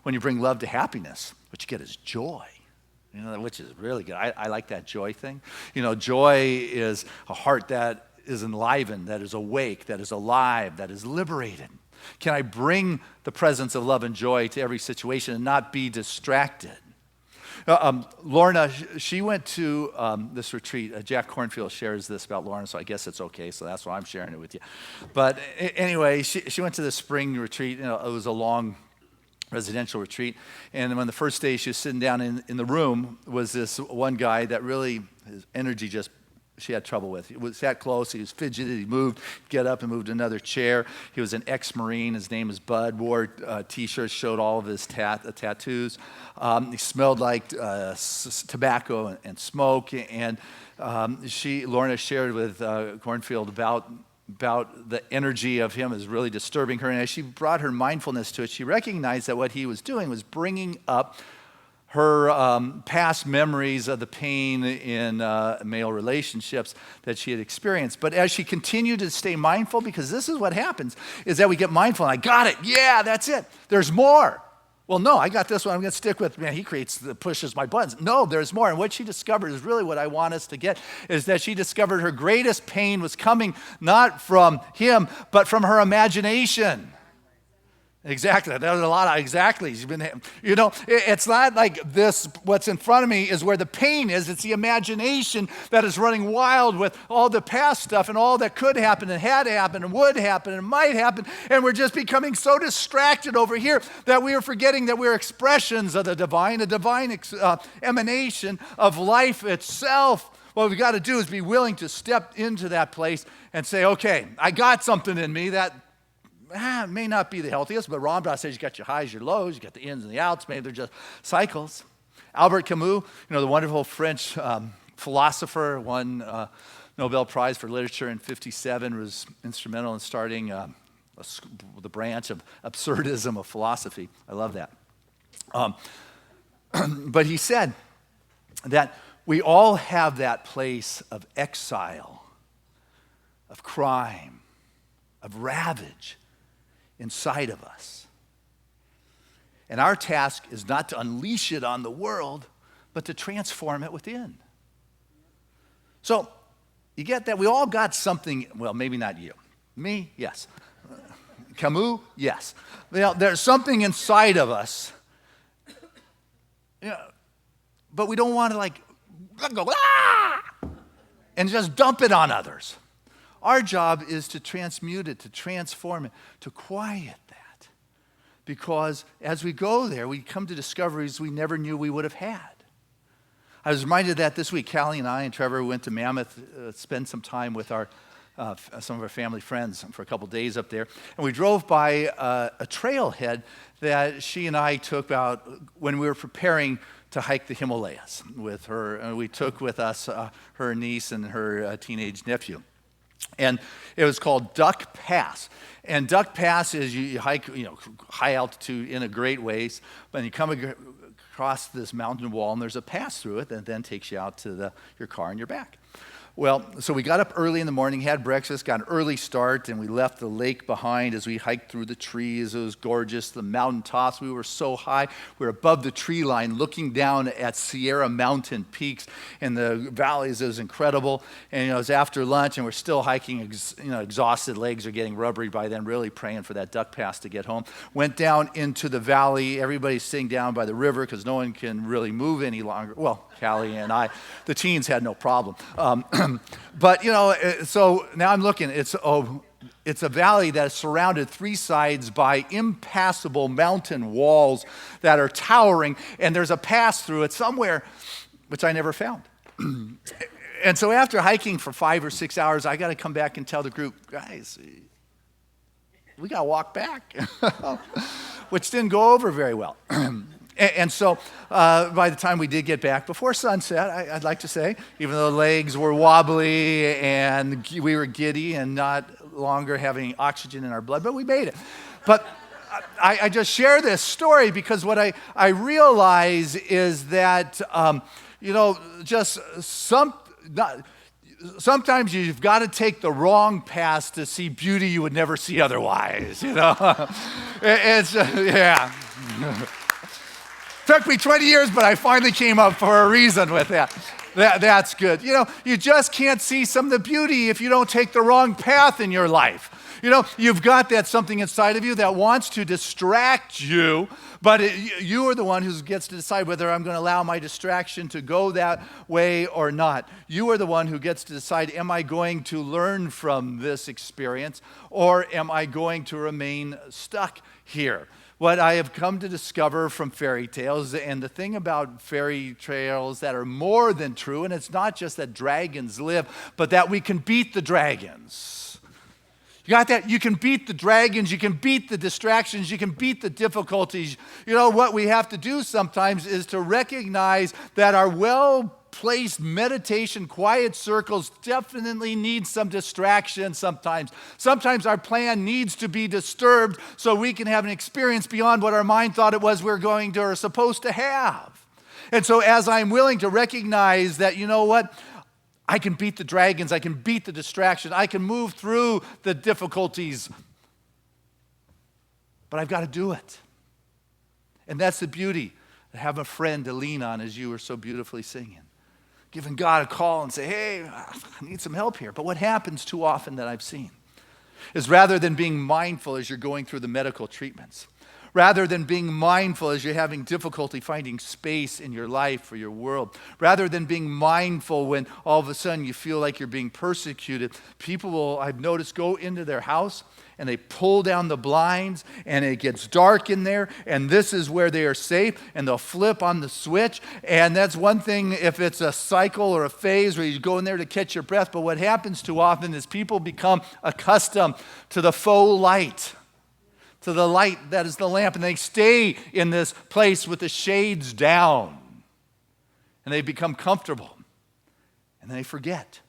When you bring love to happiness, what you get is joy. Which is really good. I like that joy thing. Joy is a heart that is enlivened, that is awake, that is alive, that is liberated. Can I bring the presence of love and joy to every situation and not be distracted? Lorna, she went to this retreat. Jack Cornfield shares this about Lorna, so I guess it's okay, so that's why I'm sharing it with you. But anyway, she went to the spring retreat. It was a long residential retreat. And when the first day she was sitting down in the room was this one guy that really, his energy she had trouble with. He sat close, he was fidgety, he moved, get up and moved to another chair. He was an ex-Marine, his name is Bud, wore t-shirts, showed all of his tattoos. He smelled like tobacco and smoke. And Lorna shared with Cornfield about the energy of him is really disturbing her. And as she brought her mindfulness to it, she recognized that what he was doing was bringing up her past memories of the pain in male relationships that she had experienced. But as she continued to stay mindful, because this is what happens, is that we get mindful, and I got it, yeah, that's it. There's more. Well, no, I got this one. I'm going to stick with, man, he pushes my buttons. No, there's more. And what she discovered is really what I want us to get, is that she discovered her greatest pain was coming not from him, but from her imagination. Exactly. That was a lot of exactly. It's not like this, what's in front of me is where the pain is. It's the imagination that is running wild with all the past stuff and all that could happen and had happened and would happen and might happen. And we're just becoming so distracted over here that we are forgetting that we're expressions of the divine, a divine emanation of life itself. What we've got to do is be willing to step into that place and say, okay, I got something in me that may not be the healthiest, but Ram Dass says you got your highs, your lows, you got the ins and the outs. Maybe they're just cycles. Albert Camus, the wonderful French philosopher, won Nobel Prize for Literature in '57, was instrumental in starting the branch of absurdism of philosophy. I love that. But he said that we all have that place of exile, of crime, of ravage inside of us. And our task is not to unleash it on the world, but to transform it within. So, you get that? We all got something, well, maybe not you. Me, yes. Camus, yes. There's something inside of us, but we don't want to go, and just dump it on others. Our job is to transmute it, to transform it, to quiet that. Because as we go there, we come to discoveries we never knew we would have had. I was reminded of that this week. Callie and I and Trevor went to Mammoth, spend some time with some of our family friends for a couple days up there. And we drove by a trailhead that she and I took out when we were preparing to hike the Himalayas with her. And we took with us her niece and her teenage nephew. And it was called Duck Pass. And Duck Pass is you hike, high altitude in a great ways, but you come across this mountain wall, and there's a pass through it that then takes you out to your car and you're back. Well, so we got up early in the morning, had breakfast, got an early start, and we left the lake behind as we hiked through the trees. It was gorgeous. The mountain tops, we were so high. We were above the tree line looking down at Sierra Mountain peaks and the valleys. It was incredible. And it was after lunch, and we're still hiking, exhausted. Legs are getting rubbery by then, really praying for that Duck Pass to get home. Went down into the valley. Everybody's sitting down by the river because no one can really move any longer. Well, Callie and I, the teens had no problem. But, so now I'm looking, it's a valley that is surrounded three sides by impassable mountain walls that are towering, and there's a pass through it somewhere, which I never found. And so after hiking for 5 or 6 hours, I got to come back and tell the group, guys, we got to walk back, which didn't go over very well. And so by the time we did get back, before sunset, I'd like to say, even though the legs were wobbly and we were giddy and not longer having oxygen in our blood, but we made it. But I just share this story because what I realize is that, sometimes you've got to take the wrong path to see beauty you would never see otherwise, It's, yeah. Took me 20 years, but I finally came up for a reason with that. That's good. You just can't see some of the beauty if you don't take the wrong path in your life. You've got that something inside of you that wants to distract you, but you are the one who gets to decide whether I'm going to allow my distraction to go that way or not. You are the one who gets to decide, am I going to learn from this experience, or am I going to remain stuck here? What I have come to discover from fairy tales, and the thing about fairy tales that are more than true, and it's not just that dragons live, but that we can beat the dragons. You got that? You can beat the dragons, you can beat the distractions, you can beat the difficulties. What we have to do sometimes is to recognize that our well-placed meditation, quiet circles definitely need some distraction sometimes. Sometimes our plan needs to be disturbed so we can have an experience beyond what our mind thought it was we're going to or supposed to have. And so as I'm willing to recognize that, I can beat the dragons, I can beat the distraction, I can move through the difficulties, but I've got to do it. And that's the beauty, to have a friend to lean on, as you were so beautifully singing. Giving God a call and say, hey, I need some help here. But what happens too often that I've seen is rather than being mindful as you're going through the medical treatments, rather than being mindful as you're having difficulty finding space in your life or your world, rather than being mindful when all of a sudden you feel like you're being persecuted, people will, I've noticed, go into their house and they pull down the blinds and it gets dark in there, and this is where they are safe, and they'll flip on the switch. And that's one thing if it's a cycle or a phase where you go in there to catch your breath, but what happens too often is people become accustomed to the faux light, to the light that is the lamp, and they stay in this place with the shades down, and they become comfortable, and they forget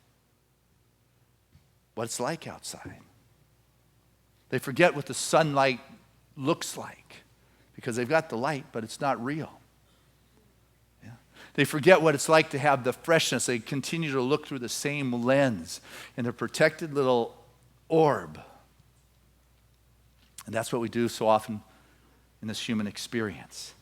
what it's like outside. They forget what the sunlight looks like because they've got the light, but it's not real. Yeah. They forget what it's like to have the freshness. They continue to look through the same lens in a protected little orb. And that's what we do so often in this human experience,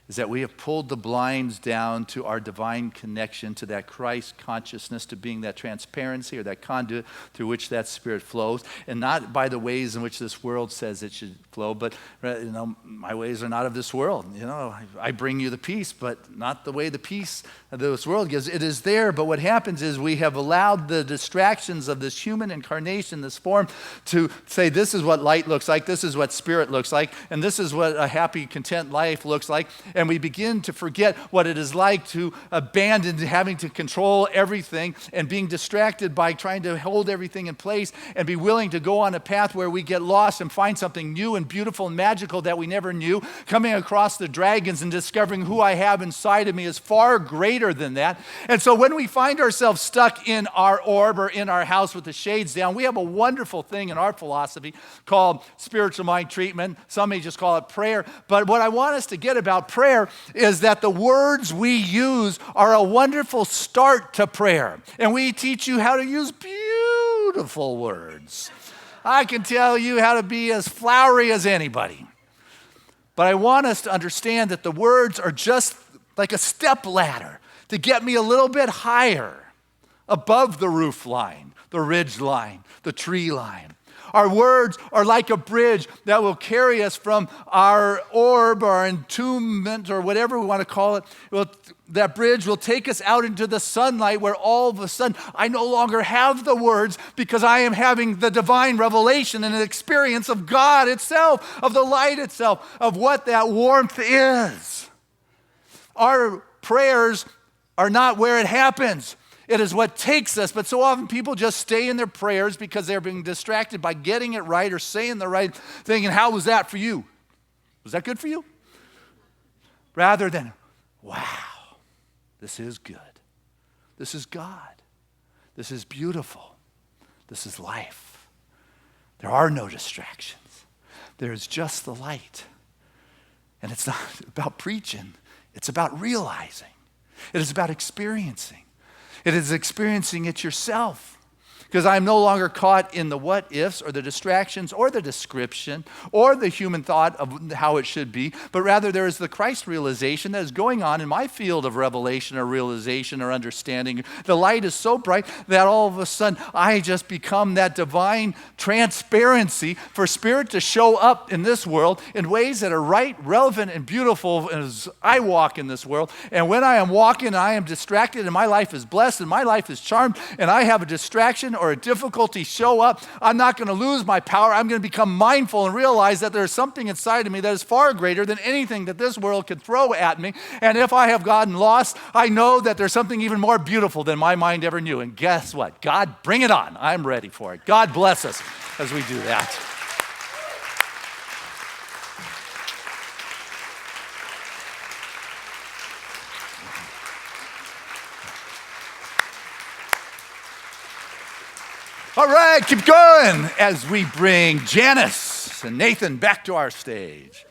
is that we have pulled the blinds down to our divine connection, to that Christ consciousness, to being that transparency or that conduit through which that Spirit flows, and not by the ways in which this world says it should flow, but my ways are not of this world. I bring you the peace, but not the way the peace of this world gives. It is there, but what happens is we have allowed the distractions of this human incarnation, this form, to say this is what light looks like, this is what Spirit looks like, and this is what a happy, content life looks like. And we begin to forget what it is like to abandon having to control everything and being distracted by trying to hold everything in place, and be willing to go on a path where we get lost and find something new and beautiful and magical that we never knew. Coming across the dragons and discovering who I have inside of me is far greater than that. And so when we find ourselves stuck in our orb or in our house with the shades down, we have a wonderful thing in our philosophy called spiritual mind treatment. Some may just call it prayer. But what I want us to get about prayer is that the words we use are a wonderful start to prayer. And we teach you how to use beautiful words. I can tell you how to be as flowery as anybody. But I want us to understand that the words are just like a step ladder to get me a little bit higher above the roof line, the ridge line, the tree line. Our words are like a bridge that will carry us from our orb or entombment or whatever we want to call it. That bridge will take us out into the sunlight where all of a sudden I no longer have the words because I am having the divine revelation and an experience of God itself, of the light itself, of what that warmth is. Our prayers are not where it happens. It is what takes us, but so often people just stay in their prayers because they're being distracted by getting it right or saying the right thing. And how was that for you? Was that good for you? Rather than, wow, this is good. This is God. This is beautiful. This is life. There are no distractions. There is just the light. And it's not about preaching. It's about realizing. It is about experiencing. It is experiencing it yourself. Because I'm no longer caught in the what ifs or the distractions or the description or the human thought of how it should be, but rather there is the Christ realization that is going on in my field of revelation or realization or understanding. The light is so bright that all of a sudden I just become that divine transparency for Spirit to show up in this world in ways that are right, relevant, and beautiful as I walk in this world. And when I am walking, I am distracted and my life is blessed and my life is charmed and I have a distraction or a difficulty show up, I'm not going to lose my power. I'm going to become mindful and realize that there's something inside of me that is far greater than anything that this world could throw at me. And if I have gotten lost, I know that there's something even more beautiful than my mind ever knew. And guess what? God, bring it on. I'm ready for it. God bless us as we do that. All right, keep going as we bring Janice and Nathan back to our stage.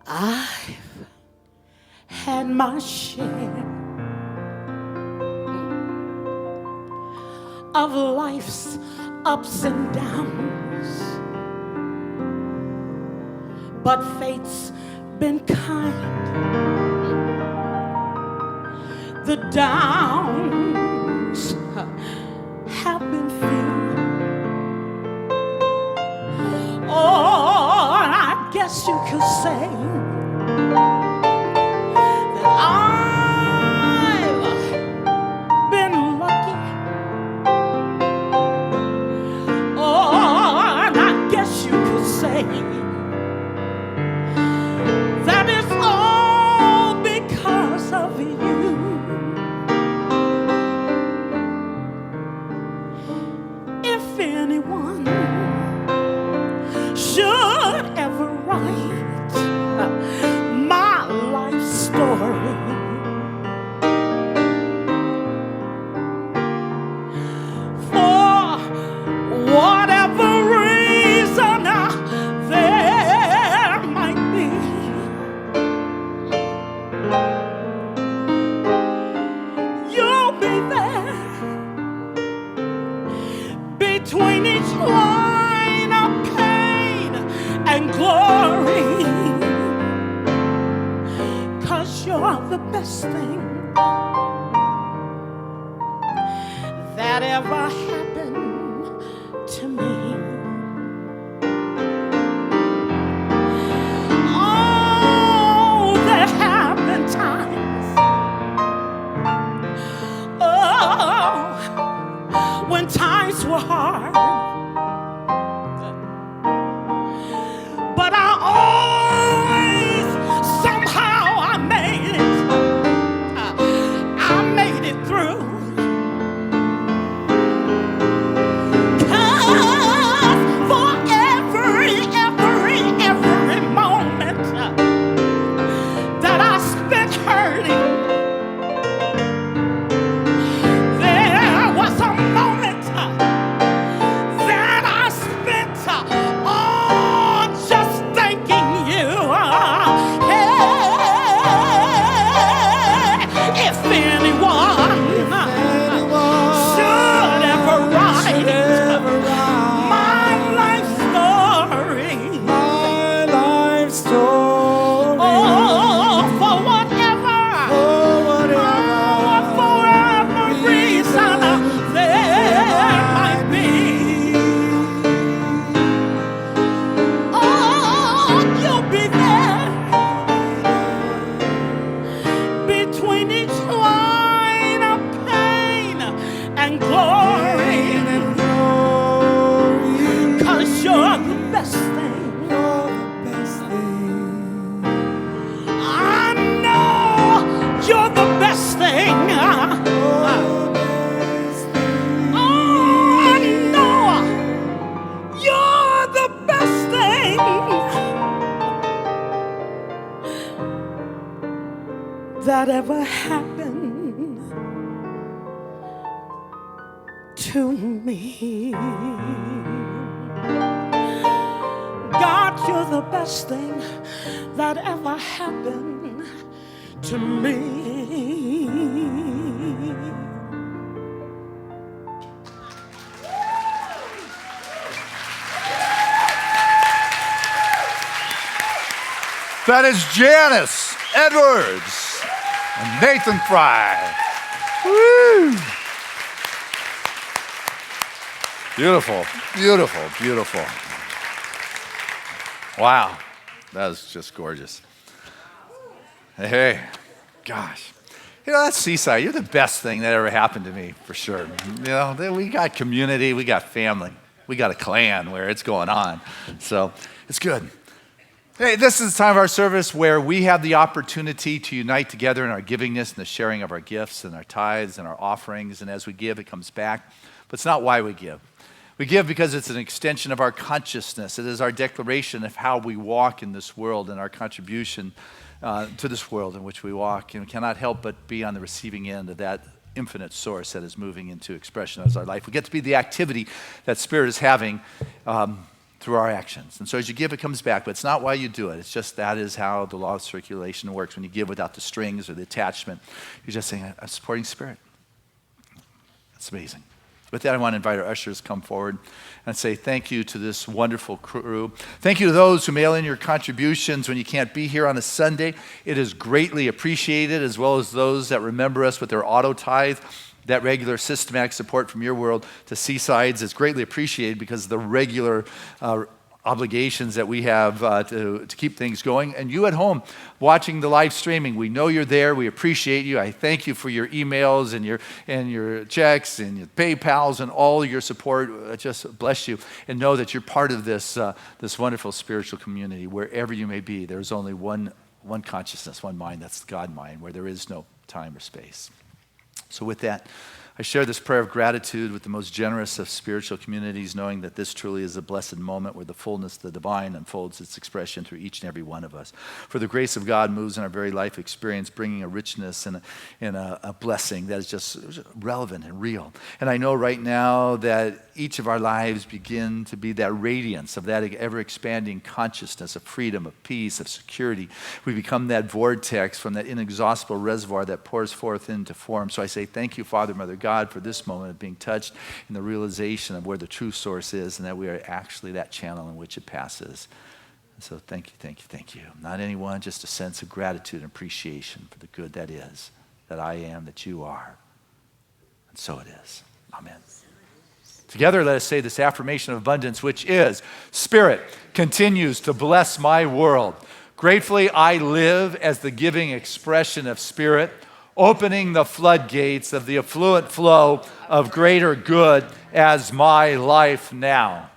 I've had my share of life's ups and downs, but fate's been kind. The downs have been few. Oh, I guess you could say that I've been lucky. Oh, and I guess you could say that it's all because of you. 'cause you're the best thing that ever happened to me. Oh, there have been times, oh, when times were hard, but I always, somehow I made it. I made it through. 'Cause for every moment that I spent hurting, there was a moment that I spent just thanking you. Hey, if anyone should ever write my life story, oh, for whatever reason there might be, oh, you'll be there between each line of pain and glory. 'Cause you're the best thing. I know you're the best thing. Oh, I know you're the best thing that ever happened to me. God, you're the best thing that ever happened to me. That is Janice Edwards and Nathan Fry. Woo! Beautiful, beautiful, beautiful. Wow, that was just gorgeous. Hey, gosh. You know, that's Seaside. You're the best thing that ever happened to me, for sure. You know, we got community, we got family, we got a clan where it's going on. So it's good. Hey, this is the time of our service where we have the opportunity to unite together in our givingness and the sharing of our gifts and our tithes and our offerings. And as we give, it comes back. But it's not why we give. We give because it's an extension of our consciousness. It is our declaration of how we walk in this world and our contribution to this world in which we walk. And we cannot help but be on the receiving end of that infinite source that is moving into expression as our life. We get to be the activity that Spirit is having through our actions. And so as you give, it comes back, but it's not why you do it. It's just that is how the law of circulation works. When you give without the strings or the attachment, you're just saying, I'm supporting Spirit. That's amazing. With that, I want to invite our ushers to come forward and say thank you to this wonderful crew. Thank you to those who mail in your contributions when you can't be here on a Sunday. It is greatly appreciated, as well as those that remember us with their auto tithe. That regular systematic support from your world to Seasides is greatly appreciated because of the regular obligations that we have to keep things going. And you at home watching the live streaming, we know you're there. We appreciate you. I thank you for your emails and your checks and your PayPals and all your support. Just bless you and know that you're part of this wonderful spiritual community. Wherever you may be, there's only one consciousness, one mind. That's the God mind, where there is no time or space. So with that, I share this prayer of gratitude with the most generous of spiritual communities, knowing that this truly is a blessed moment where the fullness of the divine unfolds its expression through each and every one of us. For the grace of God moves in our very life experience, bringing a richness and a blessing that is just relevant and real. And I know right now that each of our lives begin to be that radiance of that ever-expanding consciousness of freedom, of peace, of security. We become that vortex from that inexhaustible reservoir that pours forth into form. So I say thank you, Father, Mother God, for this moment of being touched in the realization of where the true source is and that we are actually that channel in which it passes. So thank you, thank you, thank you. Not anyone, just a sense of gratitude and appreciation for the good that is, that I am, that you are. And so it is. Amen. Together, let us say this affirmation of abundance, which is, Spirit continues to bless my world. Gratefully, I live as the giving expression of Spirit, opening the floodgates of the affluent flow of greater good as my life now.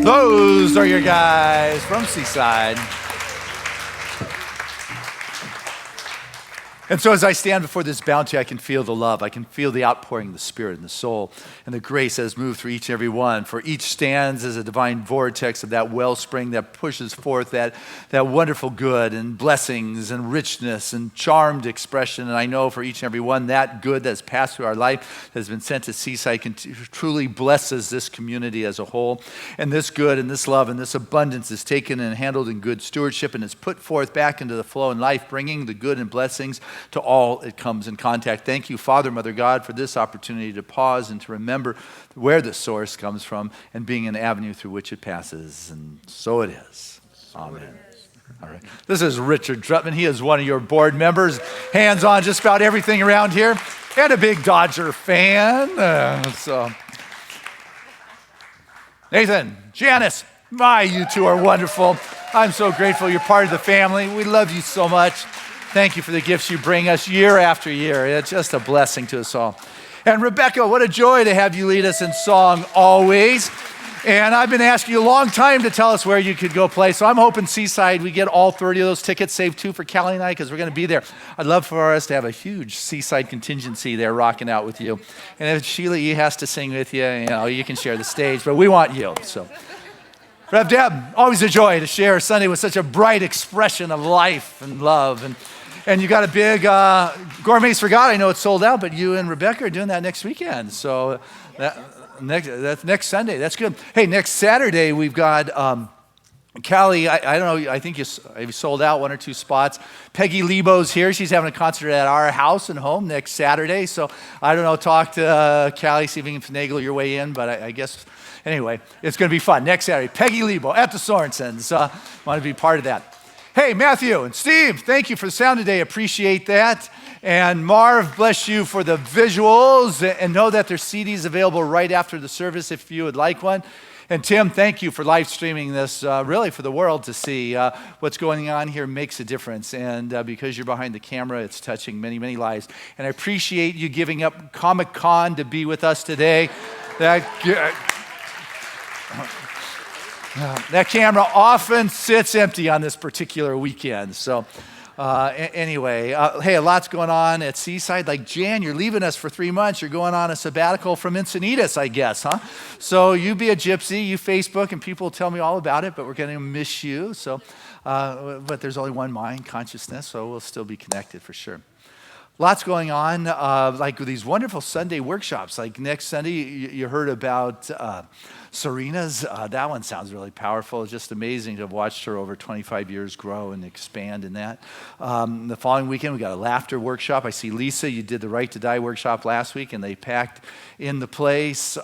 Those are your guys from Seaside. And so as I stand before this bounty, I can feel the love. I can feel the outpouring of the Spirit and the soul and the grace that has moved through each and every one. For each stands as a divine vortex of that wellspring that pushes forth that wonderful good and blessings and richness and charmed expression. And I know for each and every one, that good that's passed through our life, that has been sent to Seaside, truly blesses this community as a whole. And this good and this love and this abundance is taken and handled in good stewardship and is put forth back into the flow in life, bringing the good and blessings to all it comes in contact. Thank you, Father, Mother God, for this opportunity to pause and to remember where the source comes from and being an avenue through which it passes. And so it is. Amen. All right. This is Richard Drutman. He is one of your board members, hands on just about everything around here, and a big Dodger fan. Nathan, Janice, you two are wonderful. I'm so grateful you're part of the family. We love you so much. Thank you for the gifts you bring us year after year. It's just a blessing to us all. And Rebecca, what a joy to have you lead us in song always. And I've been asking you a long time to tell us where you could go play. So I'm hoping Seaside, we get all 30 of those tickets, save 2 for Callie and I, because we're going to be there. I'd love for us to have a huge Seaside contingency there rocking out with you. And if Sheila E. has to sing with you, you can share the stage, but we want you. So, Rev Deb, always a joy to share Sunday with such a bright expression of life and love. And you got a big Gourmets for God. I know it's sold out, but you and Rebecca are doing that next weekend. So that's next Sunday. That's good. Hey, next Saturday we've got Callie. I don't know. I think you sold out 1 or 2 spots. Peggy Lebo's here. She's having a concert at our house and home next Saturday. So I don't know. Talk to Callie, see if you can finagle your way in. But I guess anyway, it's going to be fun next Saturday. Peggy Lebo at the Sorensens. Want to be part of that. Hey, Matthew and Steve, thank you for the sound today. Appreciate that. And Marv, bless you for the visuals. And know that there's CDs available right after the service if you would like one. And Tim, thank you for live streaming this, really for the world to see. What's going on here makes a difference. And because you're behind the camera, it's touching many, many lives. And I appreciate you giving up Comic-Con to be with us today. That camera often sits empty on this particular weekend. So anyway, hey, a lot's going on at Seaside. Like Jan, you're leaving us for 3 months. You're going on a sabbatical from Encinitas, I guess, huh? So you be a gypsy, you Facebook, and people will tell me all about it, but we're going to miss you. So, but there's only one mind, consciousness, so we'll still be connected for sure. Lots going on, like these wonderful Sunday workshops. Like next Sunday, you heard about Serena's. That one sounds really powerful. It's just amazing to have watched her over 25 years grow and expand in that. The following weekend, we got a laughter workshop. I see Lisa, you did the Right to Die workshop last week, and they packed in the place.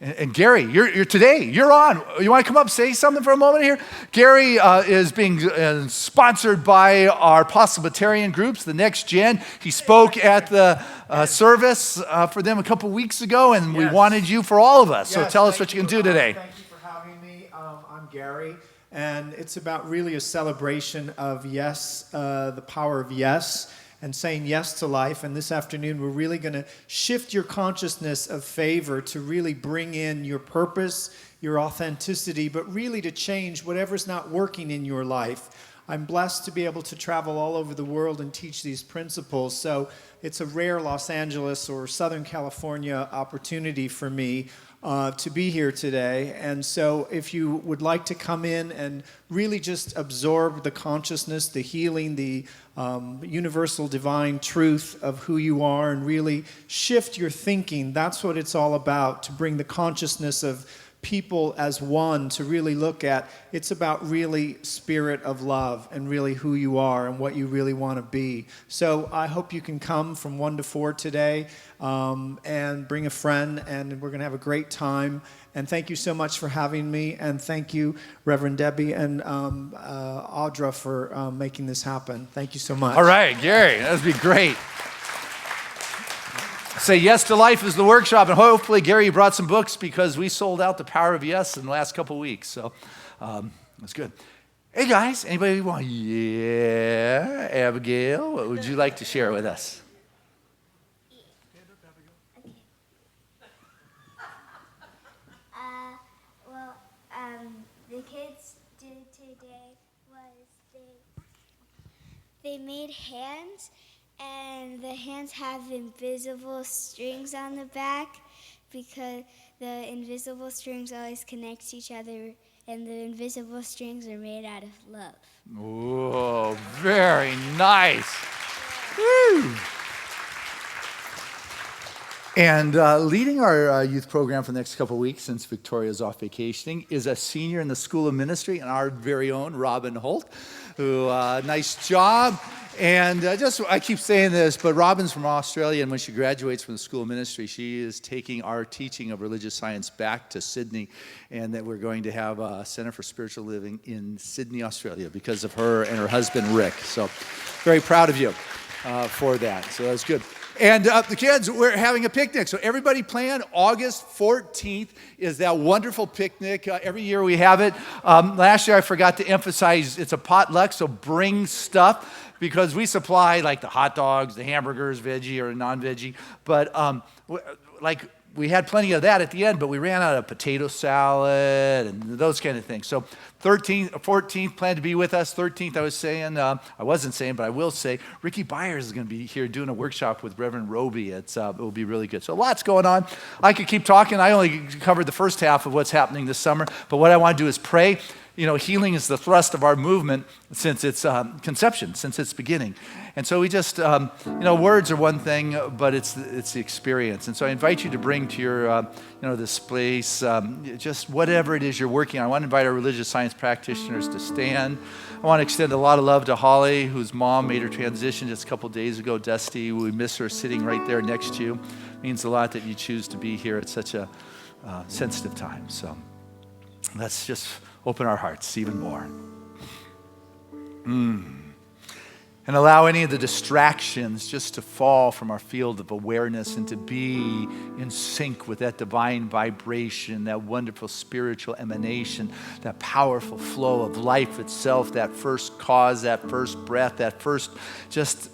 And Gary, you're on. You want to come up, say something for a moment here? Gary is being sponsored by our Possibilitarian groups, the Next Gen. He spoke at the service for them a couple weeks ago, and we wanted you for all of us. So tell us what you can do today. Thank you for having me. I'm Gary, and it's about really a celebration of yes, the power of yes, and saying yes to life. And this afternoon, we're really going to shift your consciousness of favor to really bring in your purpose, your authenticity, but really to change whatever's not working in your life. I'm blessed to be able to travel all over the world and teach these principles. So it's a rare Los Angeles or Southern California opportunity for me to be here today. And so if you would like to come in and really just absorb the consciousness, the healing, the universal divine truth of who you are, and really shift your thinking, that's what it's all about, to bring the consciousness of people as one, to really look at, it's about really spirit of love and really who you are and what you really want to be. So I hope you can come from 1 to 4 today and bring a friend, and we're going to have a great time. And thank you so much for having me, and thank you, Reverend Debbie and Audra, for making this happen. Thank you so much. All right, Gary, that would be great. Say Yes to Life is the workshop, and hopefully, Gary, you brought some books because we sold out the Power of Yes in the last couple weeks, so that's good. Hey, guys, anybody want? Yeah, Abigail, what would you like to share with us? The kids did today was they made hands, and the hands have invisible strings on the back because the invisible strings always connect to each other, and the invisible strings are made out of love. Oh, very nice. Woo. And leading our youth program for the next couple of weeks, since Victoria's off vacationing, is a senior in the School of Ministry and our very own Robin Holt, who, nice job. And I keep saying this, but Robin's from Australia, and when she graduates from the School of Ministry, she is taking our teaching of religious science back to Sydney, and that we're going to have a Center for Spiritual Living in Sydney, Australia, because of her and her husband, Rick. So very proud of you for that. So that's good. And the kids, we're having a picnic. So everybody plan August 14th is that wonderful picnic. Every year we have it. Last year I forgot to emphasize it's a potluck, so bring stuff, because we supply like the hot dogs, the hamburgers, veggie or non-veggie. But we had plenty of that at the end, but we ran out of potato salad and those kind of things. So 13th, 14th, plan to be with us. 13th, I wasn't saying, but I will say, Ricky Byers is going to be here doing a workshop with Reverend Roby. It will be really good. So lots going on. I could keep talking. I only covered the first half of what's happening this summer, but what I want to do is pray. You know, healing is the thrust of our movement since its conception, since its beginning. And so we just, words are one thing, but it's the experience. And so I invite you to bring to your, this place, just whatever it is you're working on. I want to invite our religious science practitioners to stand. I want to extend a lot of love to Holly, whose mom made her transition just a couple days ago. Dusty, we miss her sitting right there next to you. It means a lot that you choose to be here at such a sensitive time. So let's just open our hearts even more. And allow any of the distractions just to fall from our field of awareness and to be in sync with that divine vibration, that wonderful spiritual emanation, that powerful flow of life itself, that first cause, that first breath, that first just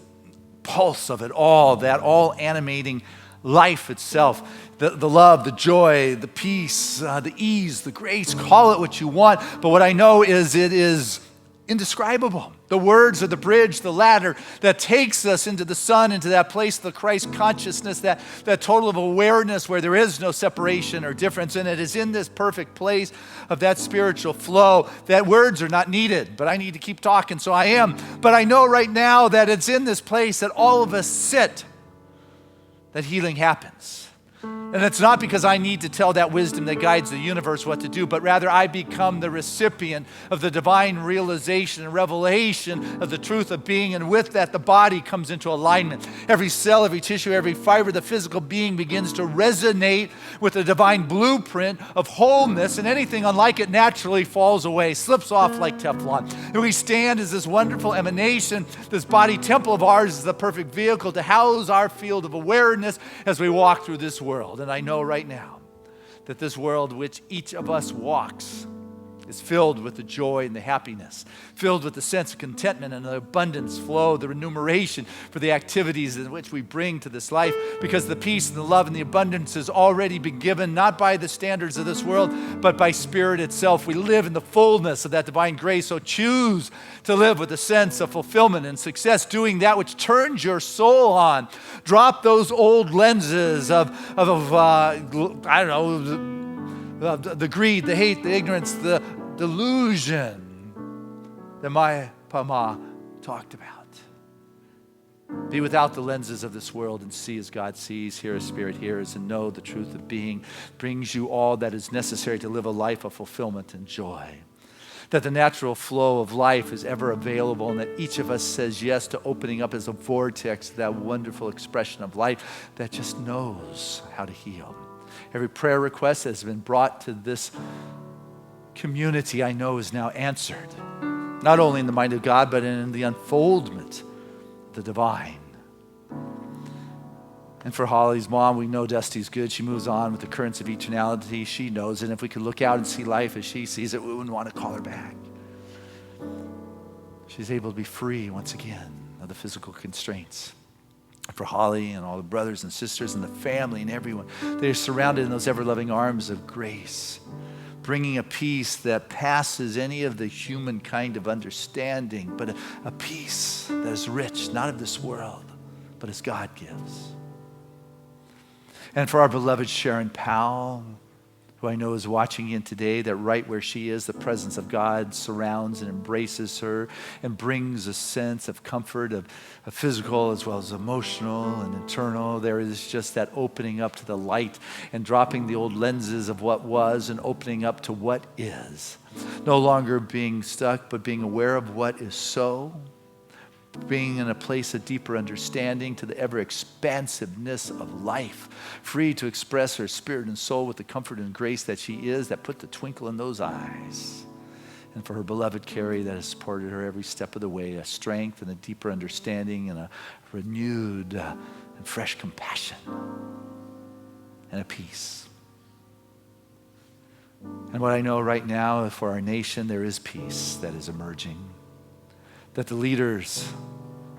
pulse of it all, that all animating life itself, the love, the joy, the peace, the ease, the grace, call it what you want. But what I know is it is indescribable. The words are the bridge, the ladder that takes us into the sun, into that place of the Christ consciousness, that total of awareness where there is no separation or difference. And it is in this perfect place of that spiritual flow that words are not needed, but I need to keep talking, so I am. But I know right now that it's in this place that all of us sit, that healing happens. And it's not because I need to tell that wisdom that guides the universe what to do, but rather I become the recipient of the divine realization and revelation of the truth of being. And with that, the body comes into alignment. Every cell, every tissue, every fiber, the physical being begins to resonate with the divine blueprint of wholeness, and anything unlike it naturally falls away, slips off like Teflon. And we stand as this wonderful emanation. This body temple of ours is the perfect vehicle to house our field of awareness as we walk through this world. And I know right now that this world which each of us walks is filled with the joy and the happiness, filled with the sense of contentment and the abundance flow, the remuneration for the activities in which we bring to this life, because the peace and the love and the abundance has already been given, not by the standards of this world, but by Spirit itself. We live in the fullness of that divine grace, so choose to live with a sense of fulfillment and success, doing that which turns your soul on. Drop those old lenses of the greed, the hate, the ignorance, the delusion that my Pama talked about. Be without the lenses of this world and see as God sees, hear as Spirit hears, and know the truth of being brings you all that is necessary to live a life of fulfillment and joy. That the natural flow of life is ever available, and that each of us says yes to opening up as a vortex to that wonderful expression of life that just knows how to heal. Every prayer request that has been brought to this community, I know, is now answered. Not only in the mind of God, but in the unfoldment of the divine. And for Holly's mom, we know Dusty's good. She moves on with the currents of eternality. She knows it. And if we could look out and see life as she sees it, we wouldn't want to call her back. She's able to be free once again of the physical constraints. For Holly and all the brothers and sisters and the family and everyone, they're surrounded in those ever-loving arms of grace, bringing a peace that passes any of the human kind of understanding, but a peace that is rich, not of this world, but as God gives. And for our beloved Sharon Powell, who I know is watching in today, that right where she is, the presence of God surrounds and embraces her and brings a sense of comfort, of physical as well as emotional and internal. There is just that opening up to the light and dropping the old lenses of what was and opening up to what is. No longer being stuck, but being aware of what is so. Being in a place of deeper understanding to the ever-expansiveness of life, free to express her spirit and soul with the comfort and grace that she is, that put the twinkle in those eyes. And for her beloved Carrie, that has supported her every step of the way, a strength and a deeper understanding and a renewed and fresh compassion and a peace. And what I know right now for our nation, there is peace that is emerging. That the leaders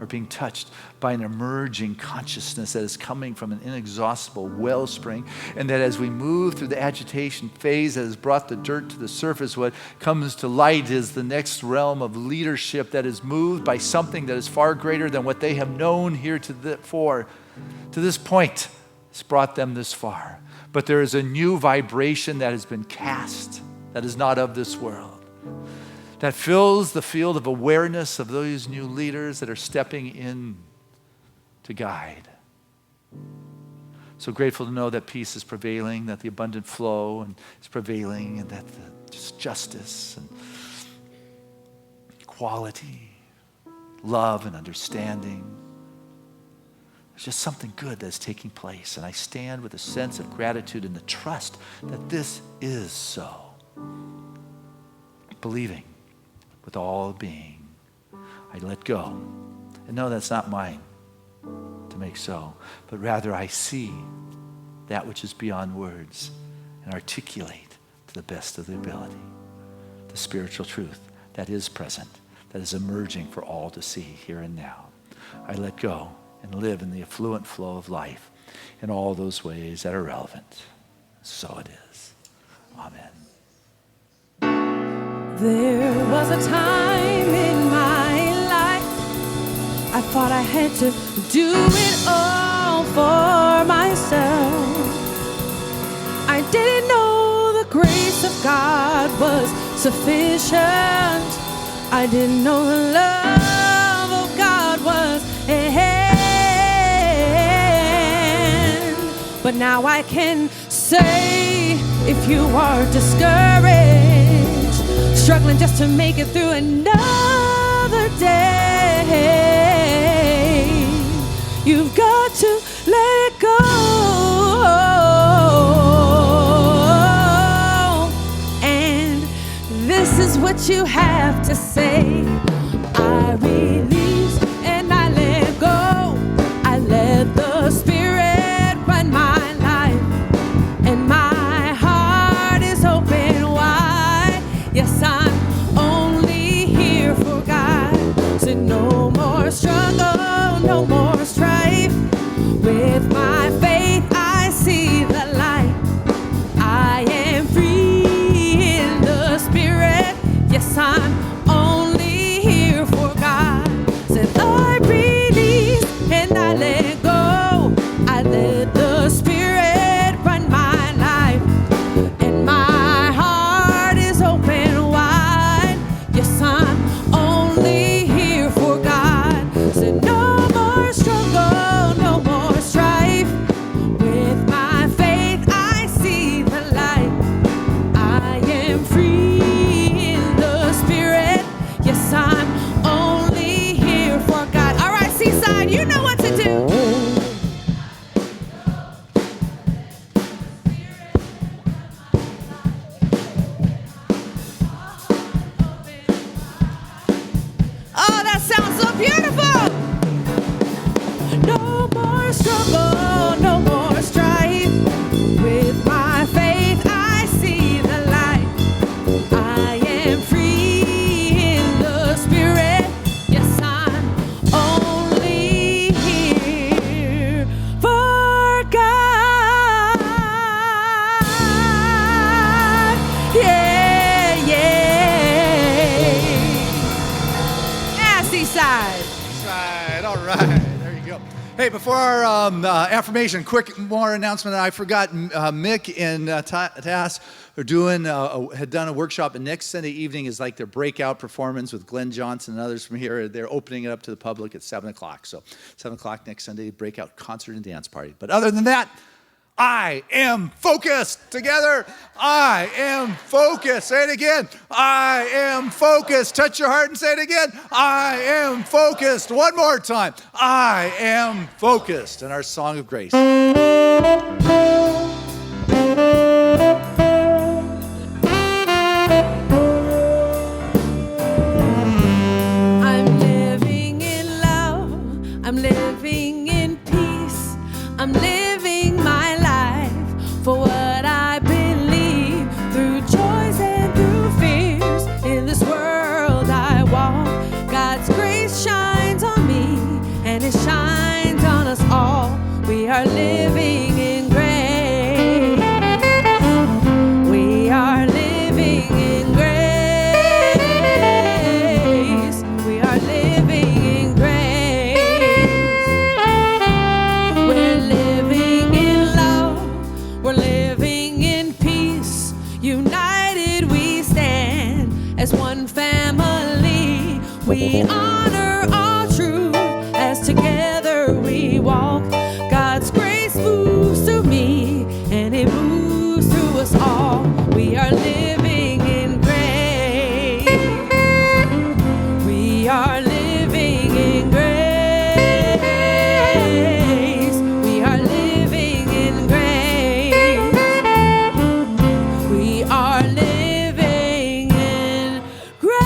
are being touched by an emerging consciousness that is coming from an inexhaustible wellspring, and that as we move through the agitation phase that has brought the dirt to the surface, what comes to light is the next realm of leadership that is moved by something that is far greater than what they have known here to this point. It's brought them this far. But there is a new vibration that has been cast that is not of this world, that fills the field of awareness of those new leaders that are stepping in to guide. So grateful to know that peace is prevailing, that the abundant flow is prevailing, and that just justice and equality, love and understanding. There's just something good that's taking place, and I stand with a sense of gratitude and the trust that this is so. Believing with all being, I let go And no, that's not mine to make so, but rather I see that which is beyond words and articulate to the best of the ability the spiritual truth that is present, that is emerging for all to see here and now. I let go and live in the affluent flow of life in all those ways that are relevant. So it is. Amen. There was a time in my life I thought I had to do it all for myself. I didn't know the grace of God was sufficient. I didn't know the love of God was but now I can say, if you are discouraged, struggling just to make it through another day, you've got to let it go. And this is what you have to say. I release and I let go. I let the Spirit run my life, and my heart is open wide. Yes, I'm only here for God. So no more struggle, no more strife. With my faith I see the light. I am free in the Spirit. Yes, I'm only here for God. Said I release and I let go. I let the Spirit run my life, and my heart is open wide. Yes, I'm only here for God. Said no more struggle, no more strife. With my faith I see the light. I am free in the Spirit. Yes, I'm only here for God. All right, Seaside, you know what to do. Oh, that sounds so beautiful. No more struggle, no more strife. With my faith I see the light. I am free in the Spirit. Yes, I'm only here for God. Yeah, yeah. Yeah, Seaside. Right, all right, there you go. Hey, before our affirmation, quick more announcement. I forgot Mick and Tass are doing had done a workshop, and next Sunday evening is like their breakout performance with Glenn Johnson and others from here. They're opening it up to the public at 7 o'clock. So 7 o'clock next Sunday, breakout concert and dance party. But other than that, I am focused. Together, I am focused. Say it again. I am focused. Touch your heart and say it again. I am focused. One more time. I am focused. And our song of grace. I'm living in love. I'm living in peace. I'm living my life for what I believe, through joys and through fears. In this world I walk, God's grace shines on me, and it shines on us all. We are living in grace. We are living in grace. We are living in grace. We're living in love. We're living in peace. United we stand as one family. We honor all truth as together we walk. God's grace moves through me, and it moves through us all. We are living in grace. We are living in grace. We are living in grace. We are living in grace.